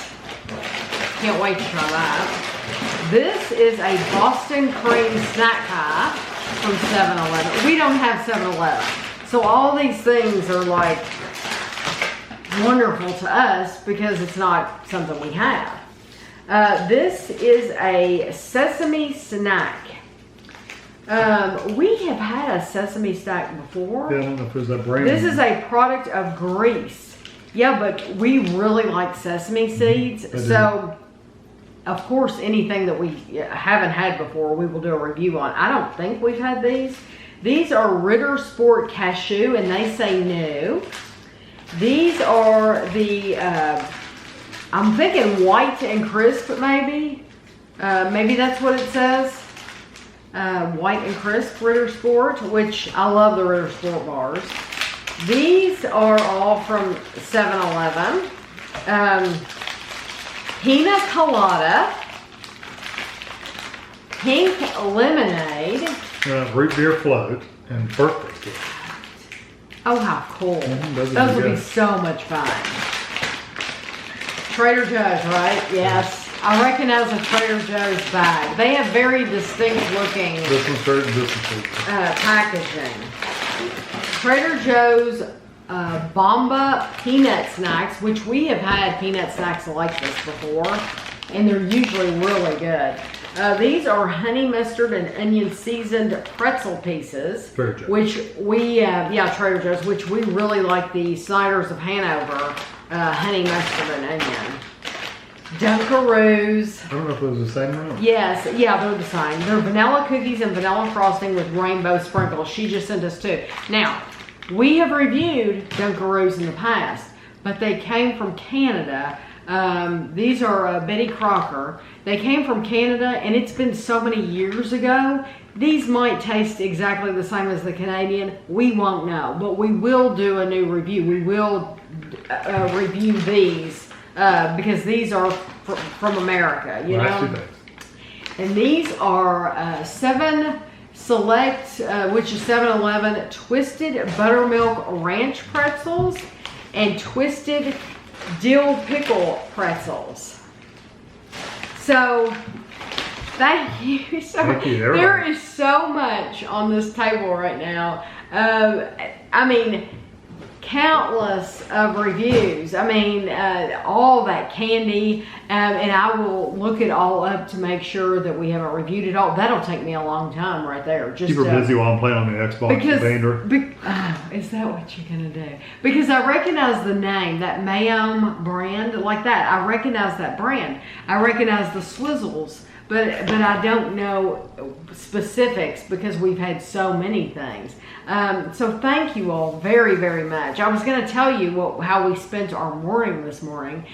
Can't wait to try that. This is a Boston cream snack pie from 7-Eleven. We don't have 7-Eleven. So all these things are like wonderful to us because it's not something we have. This is a sesame snack. We have had a sesame snack before. Yeah, I don't know if it was that brand. This is a product of Greece. Yeah, but we really like sesame seeds. So, of course, anything that we haven't had before, we will do a review on. I don't think we've had these. These are Ritter Sport Cashew, and they say new. These are the, I'm thinking white and crisp, maybe. Maybe that's what it says. White and crisp Ritter Sport, which I love the Ritter Sport bars. These are all from 7-Eleven. Pina Colada, pink lemonade. Root beer float and birthday cake. Oh, how cool. Those would be so much fun. Trader Joe's, right? Yes. I recognize a Trader Joe's bag. They have very distinct looking This one's certain, this one's certain. packaging. Trader Joe's Bomba peanut snacks, which we have had peanut snacks like this before, and they're usually really good. These are honey mustard and onion seasoned pretzel pieces, Trader Joe's. which we, Trader Joe's, which we really like the Snyder's of Hanover honey mustard and onion. Dunkaroos. I don't know if it was the same one. Yes, yeah, they're the same. They're vanilla cookies and vanilla frosting with rainbow sprinkles. She just sent us 2. Now, we have reviewed Dunkaroos in the past, but they came from Canada. These are Betty Crocker. They came from Canada, and it's been so many years ago. These might taste exactly the same as the Canadian. We won't know, but we will do a new review. We will review these because these are from America, you know? And these are 7 Select, which is 7-Eleven, Twisted Buttermilk Ranch Pretzels and Twisted Dill Pickle Pretzels. So, thank you. Thank you, there is so much on this table right now. I mean, countless of reviews. I mean, all that candy, and I will look it all up to make sure that we haven't reviewed it all. That'll take me a long time right there. Just Keep her busy while I'm playing on the Xbox. Is that what you're gonna do? Because I recognize the name, that Mayom brand, like that. I recognize that brand. I recognize the Swizzles. But I don't know specifics because we've had so many things. So thank you all very, very much. I was going to tell you how we spent our morning this morning.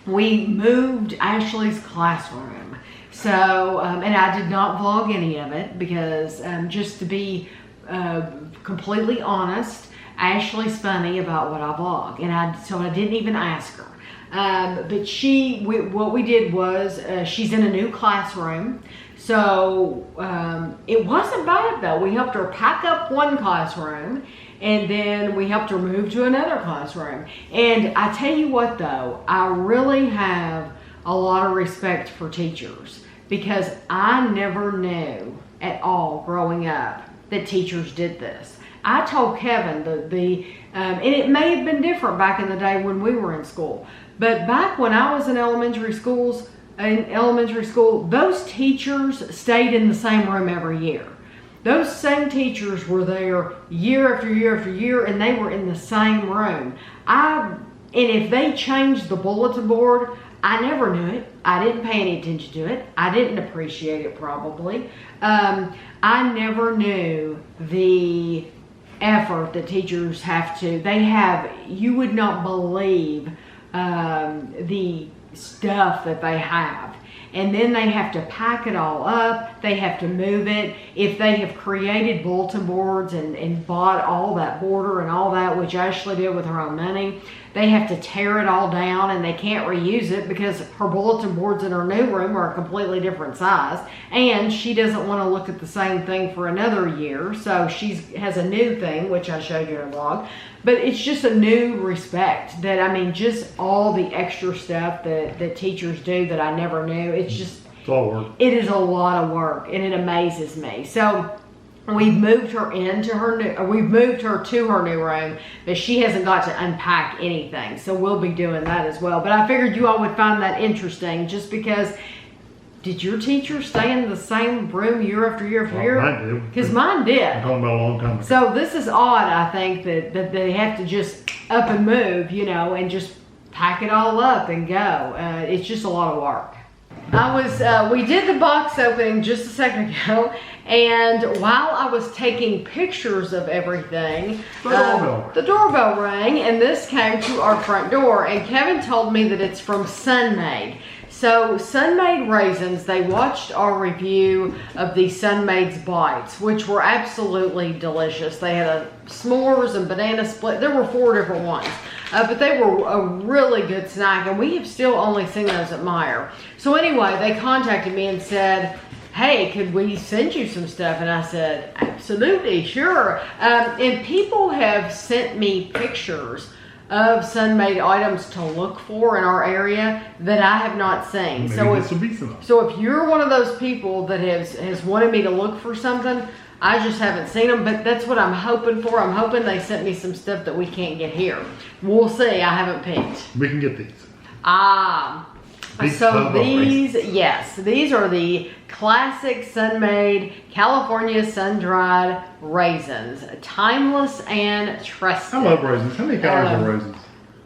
We moved Ashley's classroom. So, and I did not vlog any of it because just to be completely honest, Ashley's funny about what I vlog. And so I didn't even ask her. But what we did was, she's in a new classroom. So, it wasn't bad though. We helped her pack up one classroom and then we helped her move to another classroom. And I tell you what though, I really have a lot of respect for teachers because I never knew at all growing up that teachers did this. I told Kevin and it may have been different back in the day when we were in school. But back when I was in elementary school, those teachers stayed in the same room every year. Those same teachers were there year after year after year, and they were in the same room. And if they changed the bulletin board, I never knew it. I didn't pay any attention to it. I didn't appreciate it probably. I never knew the effort that teachers have to. You would not believe the stuff that they have, and then they have to pack it all up. They have to move it. If they have created bulletin boards and bought all that border and all that, which Ashley did with her own money, they have to tear it all down and they can't reuse it because her bulletin boards in her new room are a completely different size, and she doesn't want to look at the same thing for another year. So she has a new thing, which I showed you in a vlog. But it's just a new respect that, I mean, just all the extra stuff that teachers do that I never knew. It's all work. It is a lot of work, and it amazes me. So we've moved her to her new room, but she hasn't got to unpack anything. So we'll be doing that as well. But I figured you all would find that interesting just because. Did your teacher stay in the same room year after year after year? Mine did. Because mine did. I'm talking about a long time ago. So this is odd, I think, that they have to just up and move, and just pack it all up and go. It's just a lot of work. We did the box opening just a second ago, and while I was taking pictures of everything, the doorbell rang, and this came to our front door, and Kevin told me that it's from Sun-maid. So Sun-maid Raisins, they watched our review of the Sun-maid's bites, which were absolutely delicious. They had a s'mores and banana split. There were 4 different ones, but they were a really good snack, and we have still only seen those at Meijer. So anyway, they contacted me and said, hey, could we send you some stuff? And I said, absolutely, sure. And people have sent me pictures of Sun-maid items to look for in our area that I have not seen. So if you're one of those people that has wanted me to look for something, I just haven't seen them, but that's what I'm hoping for. I'm hoping they sent me some stuff that we can't get here. We'll see. I haven't picked. We can get these. So these are the classic Sun-maid California sun-dried raisins. Timeless and trusted. I love raisins. How many calories are raisins?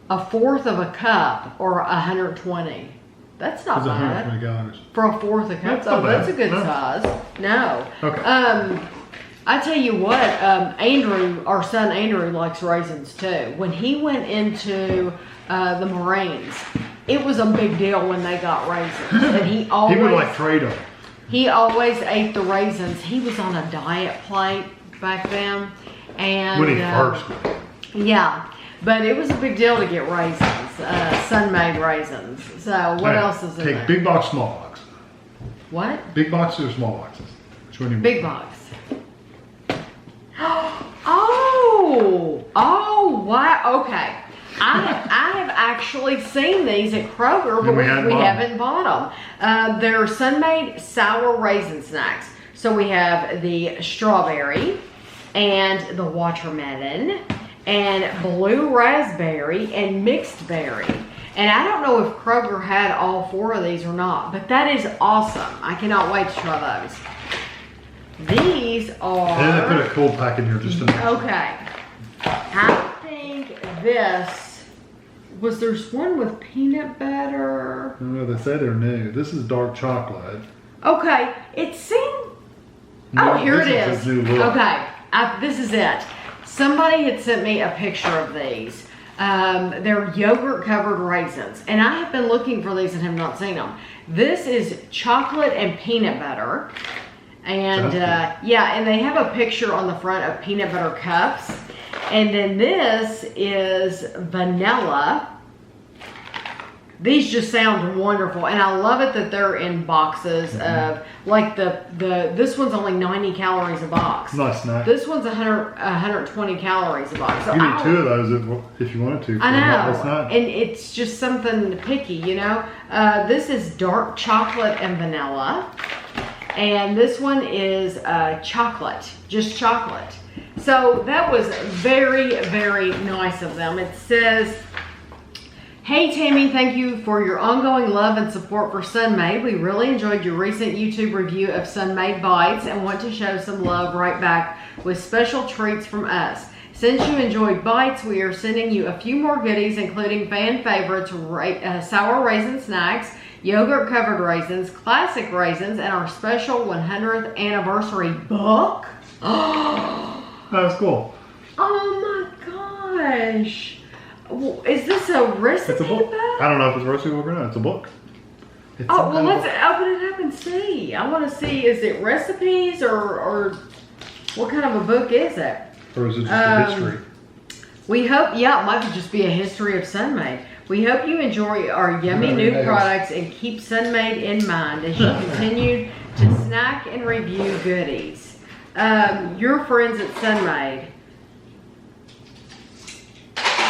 1/4 of a cup or 120. That's not bad. 120 calories. For 1/4 a cup, that's a good size. No. Okay. I tell you what, Andrew, our son Andrew, likes raisins too. When he went into the Marines, it was a big deal when they got raisins, and he would like trade them. He always ate the raisins. He was on a diet plate back then, and when he first went. Yeah, but it was a big deal to get raisins, Sun-maid raisins. So what else is in there? Take big box, small box. What? Big boxes or small boxes? Which one do you Big want? box. Oh, wow. Okay. I have actually seen these at Kroger, but we haven't bought them. They're Sun-maid sour raisin snacks. So we have the strawberry and the watermelon and blue raspberry, and mixed berry. And I don't know if Kroger had all 4 of these or not, but that is awesome. I cannot wait to try those. These are... And they put a cold pack in here just to make sure. Okay. I think this... Was there one with peanut butter? No, they say they're new. This is dark chocolate. Okay. It seemed... No, Oh, here it this is. is a new look. Okay. This is it. Somebody had sent me a picture of these. They're yogurt covered raisins, and I have been looking for these and have not seen them. This is chocolate and peanut butter, and yeah, and they have a picture on the front of peanut butter cups, and then this is vanilla. These just sound wonderful, and I love it that they're in boxes of, like this one's only 90 calories a box. Nice snack. This one's 120 calories a box. So You need 2 of those if you wanted to. I know, Snack. and it's just something picky, you know. This is dark chocolate and vanilla, and this one is chocolate, just chocolate. So that was very, very nice of them. It says, "Hey Tammy, thank you for your ongoing love and support for Sun-maid. We really enjoyed your recent YouTube review of Sun-maid bites and want to show some love right back with special treats from us. Since you enjoyed bites, we are sending you a few more goodies, including fan favorites, sour raisin snacks, yogurt covered raisins, classic raisins, and our special 100th anniversary book." That was cool. Oh my gosh. Is this a recipe It's a book. book? I don't know if it's a recipe book or not. It's a book. It's Oh, some well, kind of let's open it up and see. I want to see, is it recipes or what kind of a book is it? Or is it just a history? We hope, yeah, it might just be a history of Sun-maid. We hope you enjoy our yummy Very new nice. products and keep Sun-maid in mind as you continue to snack and review goodies. Your friends at Sun-maid.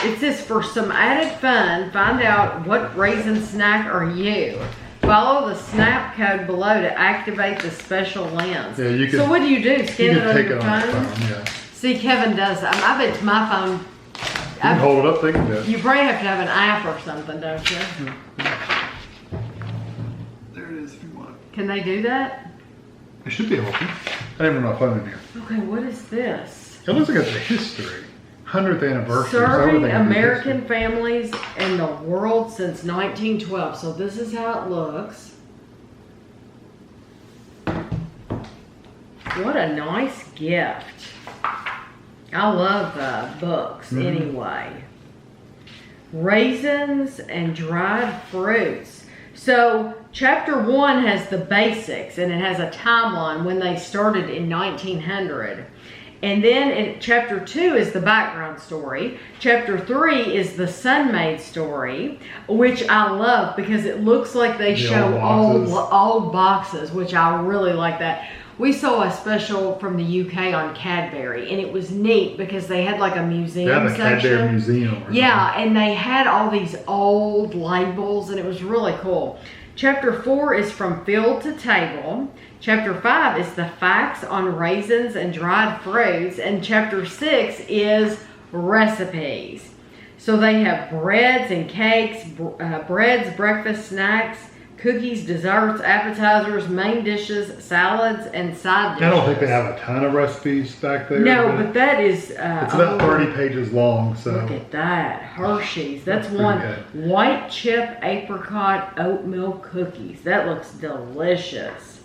It says, for some added fun, find out what raisin snack are you. Follow the snap code below to activate the special lens. Yeah, you can. So what do? Scan it on take your it on phone? your phone. Yeah. See, Kevin does. I bet it's my phone. You can hold it up, think of it. You probably have to have an app or something, don't you? There it is if you want. Can they do that? It should be able to. I didn't bring my phone in here. Okay, what is this? It looks like it's a history. 100th anniversary. Serving so American families in the world since 1912. So this is how it looks. What a nice gift. I love books anyway. Raisins and dried fruits. So chapter 1 has the basics and it has a timeline when they started in 1900. And then in chapter 2 is the background story. Chapter 3 is the Sun-maid story, which I love because it looks like they show old boxes, which I really like that. We saw a special from the UK on Cadbury, and it was neat because they had like a museum section. Cadbury museum. Yeah, and they had all these old labels, and it was really cool. Chapter 4 is From Field to Table. Chapter 5 is the facts on raisins and dried fruits. And chapter 6 is recipes. So they have breads and cakes, breads, breakfast snacks, cookies, desserts, appetizers, main dishes, salads, and side dishes. I don't think they have a ton of recipes back there. No, but that is... it's about 30 pages long, so... Look at that. Hershey's. That's pretty one. good. White chip apricot oatmeal cookies. That looks delicious.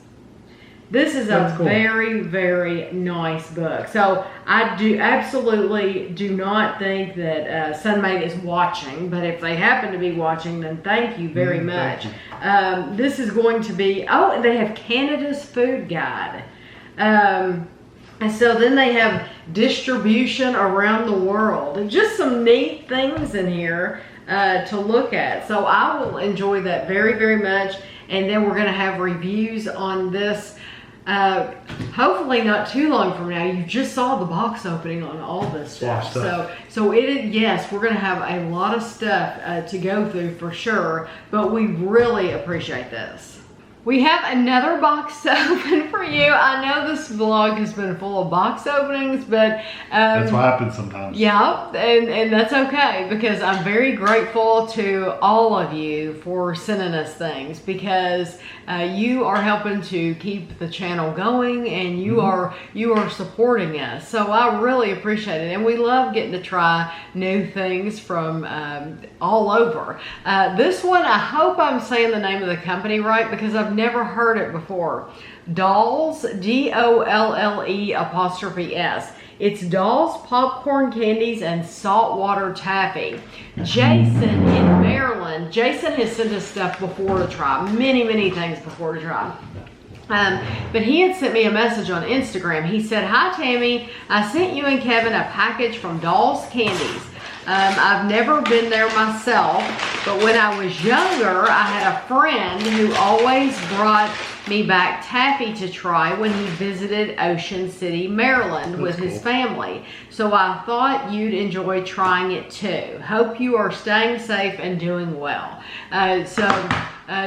This is That's a cool. very, very nice book. So I do absolutely do not think that Sun-maid is watching, but if they happen to be watching, then thank you very much. Thank you. This is going to be, oh, and they have Canada's food guide. And so then they have distribution around the world. And just some neat things in here to look at. So I will enjoy that very, very much. And then we're going to have reviews on this. Hopefully not too long from now. You just saw the box opening on all this stuff. So it is, yes, we're going to have a lot of stuff to go through for sure. But we really appreciate this. We have another box to open for you. I know this vlog has been full of box openings, but that's what happens sometimes. Yeah, and that's okay, because I'm very grateful to all of you for sending us things, because you are helping to keep the channel going, and you are supporting us. So I really appreciate it, and we love getting to try new things from all over. This one, I hope I'm saying the name of the company right, because I've never heard it before. Dolls, DOLLE''S. It's Dolls, popcorn candies, and saltwater taffy. Jason in Maryland. Jason has sent us stuff before to try. Many things before to try. But he had sent me a message on Instagram. He said, "Hi Tammy, I sent you and Kevin a package from Dolls Candies. I've never been there myself, but when I was younger, I had a friend who always brought me back taffy to try when he visited Ocean City, Maryland with his family. So I thought you'd enjoy trying it too. Hope you are staying safe and doing well."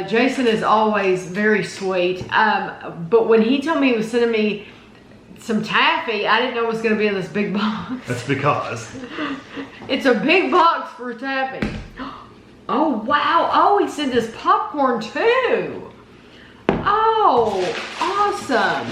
Jason is always very sweet. But when he told me he was sending me some taffy, I didn't know it was going to be in this big box. That's because it's a big box for taffy. Oh, wow. Oh, he sent us popcorn too. Oh, awesome.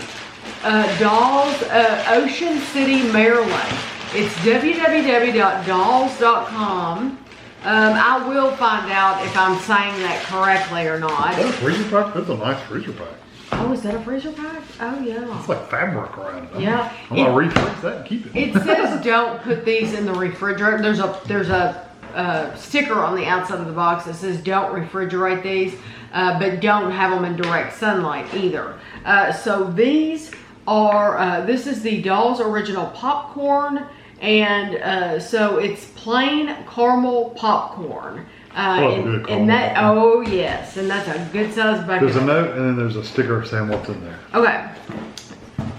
Dolls, Ocean City, Maryland. It's www.dolls.com. I will find out if I'm saying that correctly or not. Is that a freezer pack? That's a nice freezer pack. Oh, is that a freezer pack? Oh, yeah. It's like fabric around it. Yeah. I'm going to refreeze that and keep it. It says don't put these in the refrigerator. There's a sticker on the outside of the box that says don't refrigerate these, but don't have them in direct sunlight either. So these are, this is the Dolls Original Popcorn, and so it's plain caramel popcorn. And that, oh yes, and that's a good size bucket. There's a note and then there's a sticker saying what's in there. Okay.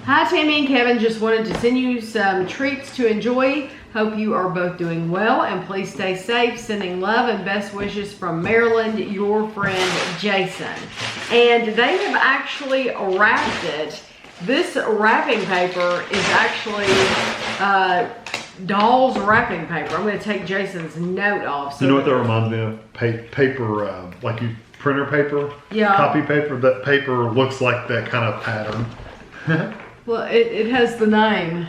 Hi Tammy and Kevin, just wanted to send you some treats to enjoy. Hope you are both doing well, and please stay safe. Sending love and best wishes from Maryland, your friend Jason. And they have actually wrapped it. This wrapping paper is actually Dolls wrapping paper. I'm going to take Jason's note off. So you know what that reminds me of? Paper, like you printer paper, yeah, copy paper. That paper looks like that kind of pattern. Well, it has the name.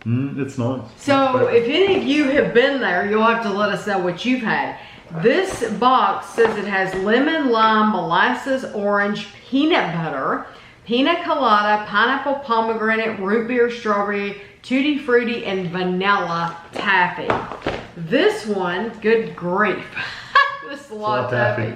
It's nice. So if any of you have been there, you'll have to let us know what you've had. This box says it has lemon, lime, molasses, orange, peanut butter, pina colada, pineapple, pomegranate, root beer, strawberry, tutti frutti, and vanilla taffy. This one, good grief, this is a lot of taffy.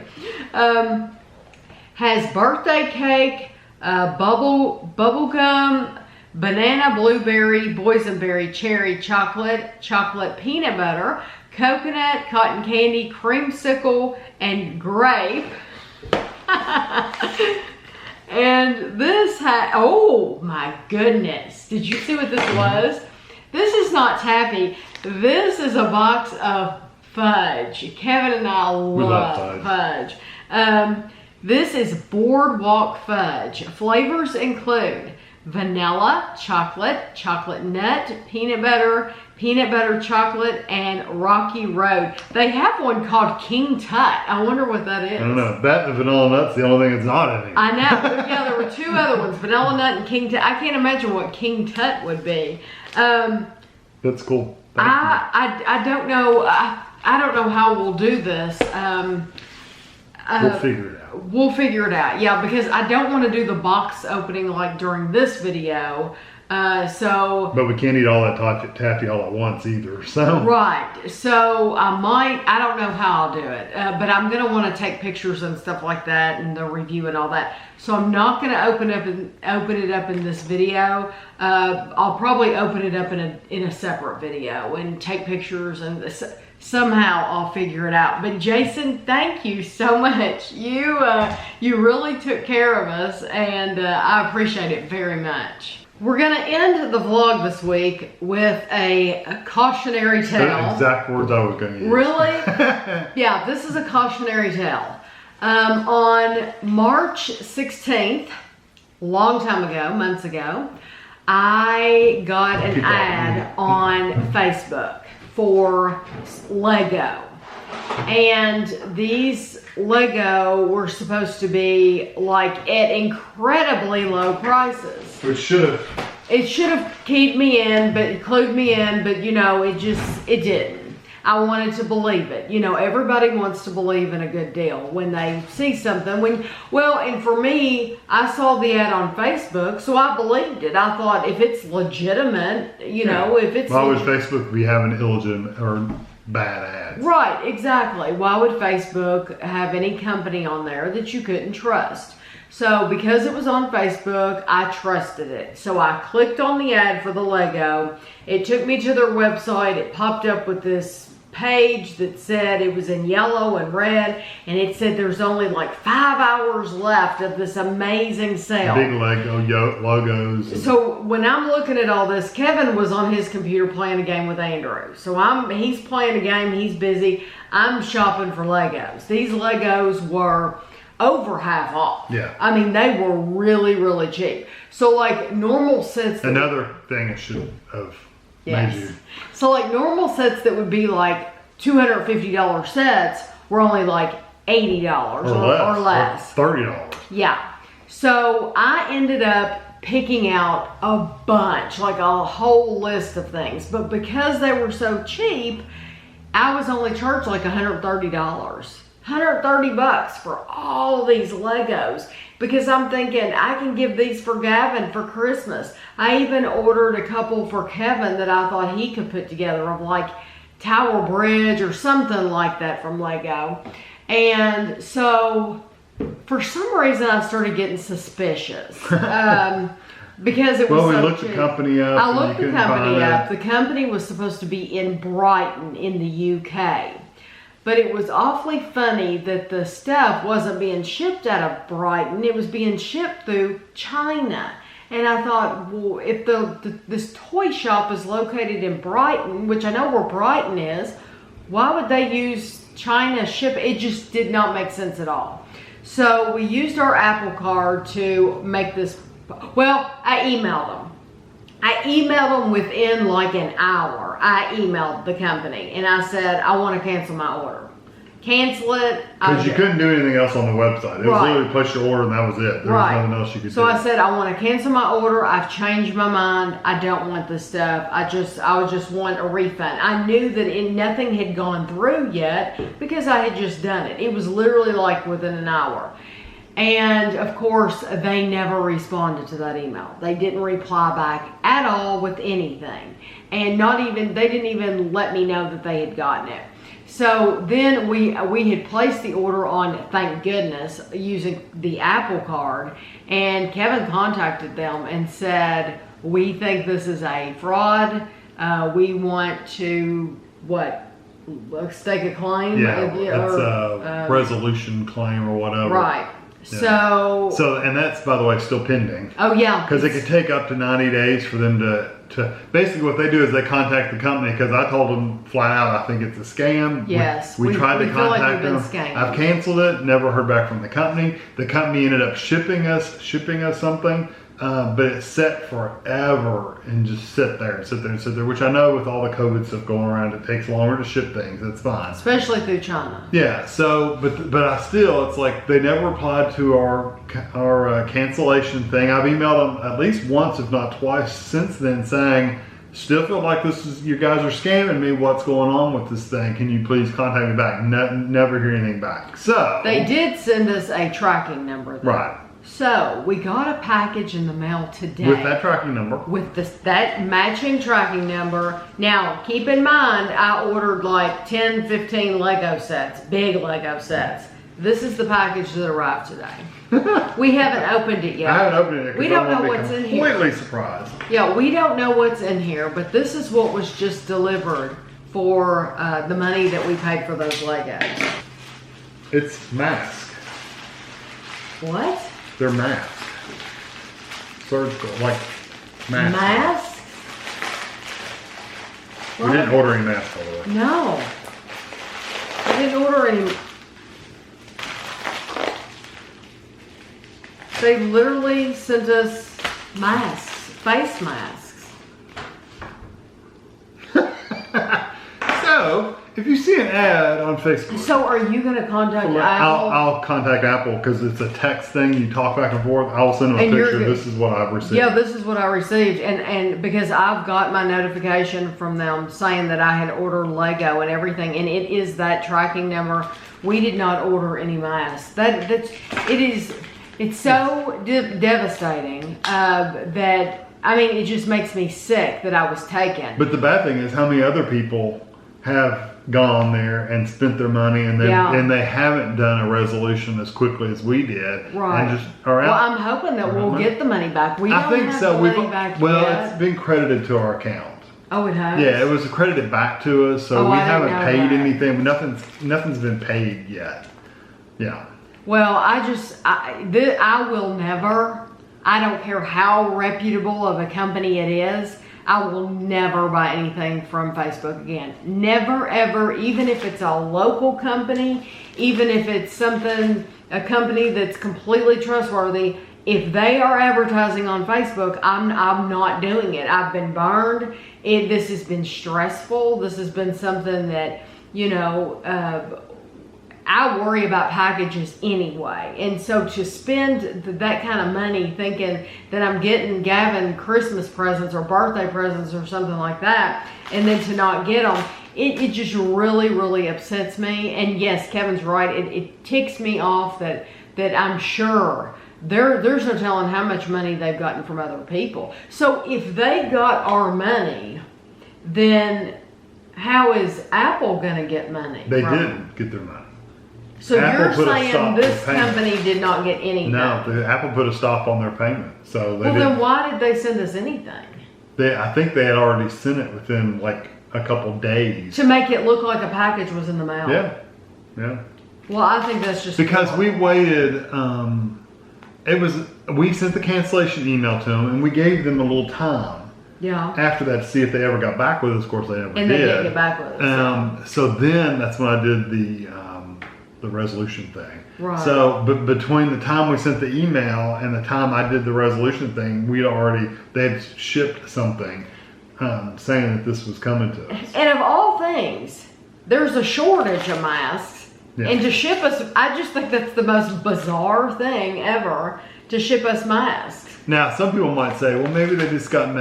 Has birthday cake, bubble gum, banana, blueberry, boysenberry, cherry, chocolate peanut butter, coconut, cotton candy, creamsicle, and grape. And this had, oh my goodness. Did you see what this was? This is not taffy. This is a box of fudge. Kevin and I love fudge. This is boardwalk fudge. Flavors include vanilla, chocolate nut, peanut butter chocolate, and Rocky Road. They have one called King Tut. I wonder what that is. I don't know. That and vanilla nut's the only thing that's not in it. I know. Yeah, there were two other ones, vanilla nut and King Tut. I can't imagine what King Tut would be. That's cool. I don't know. I don't know how we'll do this. We'll figure it out. We'll figure it out. Yeah, because I don't want to do the box opening like during this video. But we can't eat all that taffy all at once either, so. Right, so I don't know how I'll do it, but I'm going to want to take pictures and stuff like that, and the review and all that. So I'm not going to open it up in this video. I'll probably open it up in a separate video and take pictures, and somehow I'll figure it out. But Jason, thank you so much. You really took care of us, and I appreciate it very much. We're going to end the vlog this week with a cautionary tale. The exact words I was going to use. Really? Yeah, this is a cautionary tale. On March 16th, long time ago, months ago, I got an ad on Facebook for Lego. And these Lego were supposed to be like at incredibly low prices. Which should have. It should have clued me in, but you know, it didn't. I wanted to believe it. You know, everybody wants to believe in a good deal when they see something. And for me, I saw the ad on Facebook, so I believed it. I thought if it's legitimate, you know, if it's... Why would Facebook be having illegitimate or bad ads? Right, exactly. Why would Facebook have any company on there that you couldn't trust? So because it was on Facebook, I trusted it. So I clicked on the ad for the Lego. It took me to their website. It popped up with this page that said it was in yellow and red, and it said there's only like 5 hours left of this amazing sale. Big Lego logos. So when I'm looking at all this, Kevin was on his computer playing a game with Andrew. So he's playing a game, he's busy. I'm shopping for Legos. These Legos were over half off. Yeah. I mean, they were really, really cheap. So like normal sets. Another thing it should have made you. So like normal sets that would be like $250 sets were only like $80 or less. $30. Yeah. So I ended up picking out a bunch, like a whole list of things. But because they were so cheap, I was only charged like $130. $130 for all these Legos, because I'm thinking I can give these for Gavin for Christmas. I even ordered a couple for Kevin that I thought he could put together of like Tower Bridge or something like that from Lego. And so for some reason I started getting suspicious. Because it was we so looked cheap. the company up. I looked the company up. The company was supposed to be in Brighton in the UK. But it was awfully funny that the stuff wasn't being shipped out of Brighton. It was being shipped through China. And I thought, well, if this toy shop is located in Brighton, which I know where Brighton is, why would they use China ship? It just did not make sense at all. So we used our Apple Card to make this. Well, I emailed them. I emailed them within like an hour. I emailed the company and I said, I want to cancel my order. Cancel it. Because you couldn't do anything else on the website. It was literally place your order and that was it. There was nothing else you could do. So I said, I want to cancel my order. I've changed my mind. I don't want this stuff. I would just want a refund. I knew that nothing had gone through yet because I had just done it. It was literally like within an hour. And of course, they never responded to that email. They didn't reply back at all with anything. And they didn't even let me know that they had gotten it. So then we had placed the order on, thank goodness, using the Apple Card. And Kevin contacted them and said, we think this is a fraud. We want to, stake a claim? Yeah, it's a resolution claim or whatever. Right. Yeah. So, and that's, by the way, still pending. Oh yeah. Because it could take up to 90 days for them to basically what they do is they contact the company, because I told them flat out, I think it's a scam. Yes. We tried to contact them. Scammed. I've canceled it, never heard back from the company. The company ended up shipping us something, but it's set forever and just sit there, which I know with all the COVID stuff going around, it takes longer to ship things. That's fine. Especially through China. Yeah, so, but I still, it's like they never replied to our cancellation thing. I've emailed them at least once, if not twice, since then saying, still feel like you guys are scamming me. What's going on with this thing? Can you please contact me back? Never hear anything back. So they did send us a tracking number though. Right. So we got a package in the mail today. With that tracking number. With that matching tracking number. Now, keep in mind, I ordered like 10, 15 Lego sets, big Lego sets. This is the package that arrived today. We haven't opened it yet. I haven't opened it. We don't know what's in here. Completely surprised. Yeah, we don't know what's in here, but this is what was just delivered for the money that we paid for those Legos. It's mask. What? They're masks. Surgical, like masks. Mask? We didn't order any masks, by the way. No. I didn't order any. They literally sent us masks, face masks. So, if you see an ad on Facebook, So are you going to contact Apple? I'll contact Apple because it's a text thing. You talk back and forth. I'll send them a And you're picture. good. This is what I've received. Yeah, this is what I received, and because I've got my notification from them saying that I had ordered Lego and everything, and it is that tracking number. We did not order any masks. It's so devastating that, I mean, it just makes me sick that I was taken. But the bad thing is how many other people have gone there and spent their money and they haven't done a resolution as quickly as we did. Right. And just are out. Well, I'm hoping that we'll get the money back. We don't I think have so. the money back yet. It's been credited to our account. Oh, it has? Yeah, it was credited back to us, so Oh, we I didn't haven't know paid that. anything. Nothing's been paid yet. Yeah. Well, I will never, I don't care how reputable of a company it is, I will never buy anything from Facebook again. Never, ever, even if it's a local company, even if it's a company that's completely trustworthy, if they are advertising on Facebook, I'm not doing it. I've been burned. This has been stressful. This has been something that, I worry about packages anyway. And so to spend that kind of money thinking that I'm getting Gavin Christmas presents or birthday presents or something like that, and then to not get them, it just really, really upsets me. And yes, Kevin's right. It ticks me off that I'm sure there's no telling how much money they've gotten from other people. So if they got our money, then how is Apple going to get money? They didn't get their money. So Apple you're put a saying stop to this payment. company did not get anything? No, Apple put a stop on their payment. So they Well, didn't. then why did they send us anything? I think they had already sent it within like a couple days. To make it look like a package was in the mail? Yeah. Well, I think that's just Because we horrible. waited, we sent the cancellation email to them and we gave them a little time Yeah. after that to see if they ever got back with us. Of course, they never And did. they didn't get back with us. So then that's when I did the resolution thing. Right. So, but between the time we sent the email and the time I did the resolution thing, they had shipped something saying that this was coming to us. And of all things, there's a shortage of masks. Yeah. And to ship us, I just think that's the most bizarre thing ever, to ship us masks. Now, some people might say, well, maybe they just got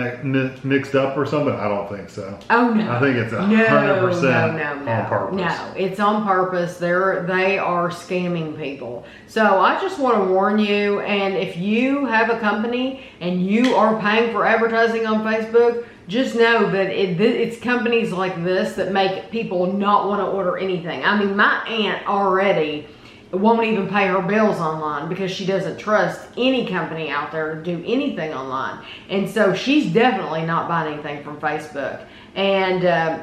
mixed up or something. I don't think so. Oh no! I think it's 100% no, on purpose. No, it's on purpose. They are scamming people. So I just want to warn you. And if you have a company and you are paying for advertising on Facebook, just know that it's companies like this that make people not want to order anything. I mean, my aunt already won't even pay her bills online because she doesn't trust any company out there to do anything online. And so she's definitely not buying anything from Facebook. And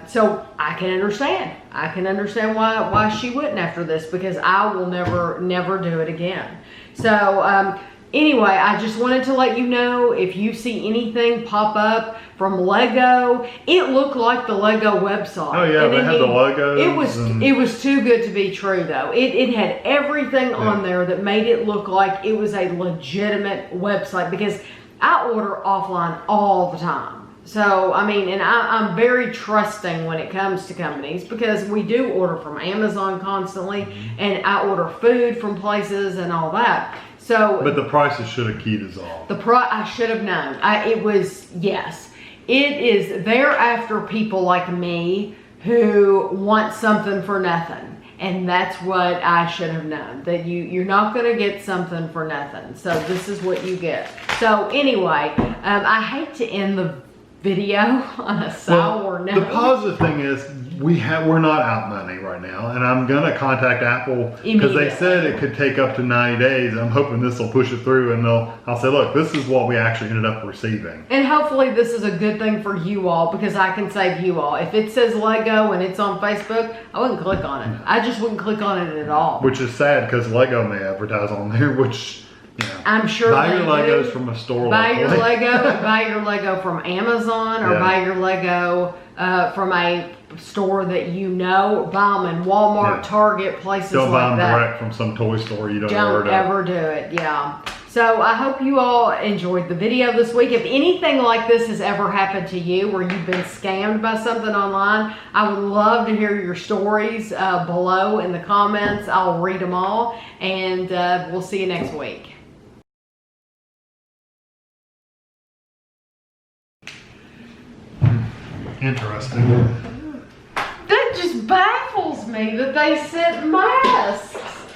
so I can understand. I can understand why she wouldn't after this, because I will never do it again. So anyway, I just wanted to let you know, if you see anything pop up from Lego, it looked like the Lego website. Oh yeah, they had the logos. It was too good to be true though. It had everything on there that made it look like it was a legitimate website, because I order offline all the time. So, I mean, and I'm very trusting when it comes to companies, because we do order from Amazon constantly, and I order food from places and all that. So, But the prices should have keyed us off. I should have known. They're after people like me who want something for nothing. And that's what I should have known, that you're not going to get something for nothing. So this is what you get. So anyway, I hate to end the video on a sour note. The positive thing is we're not out money right now, and I'm gonna contact Apple because they said it could take up to 90 days. I'm hoping this will push it through, and I'll say, look, this is what we actually ended up receiving. And hopefully this is a good thing for you all, because I can save you all. If it says Lego and it's on Facebook, I wouldn't click on it. I just wouldn't click on it at all. Which is sad, because Lego may advertise on there, which, I'm sure buy they your Legos do. from a store. Buy your locally. buy your Lego from Amazon, or buy your Lego from a store that you know. Buy them in Walmart, Target, places Don't buy like them that. direct from some toy store you don't Don't heard of. ever do it. Yeah. So I hope you all enjoyed the video this week. If anything like this has ever happened to you, where you've been scammed by something online, I would love to hear your stories below in the comments. I'll read them all, and we'll see you next week. Interesting. That just baffles me that they sent masks.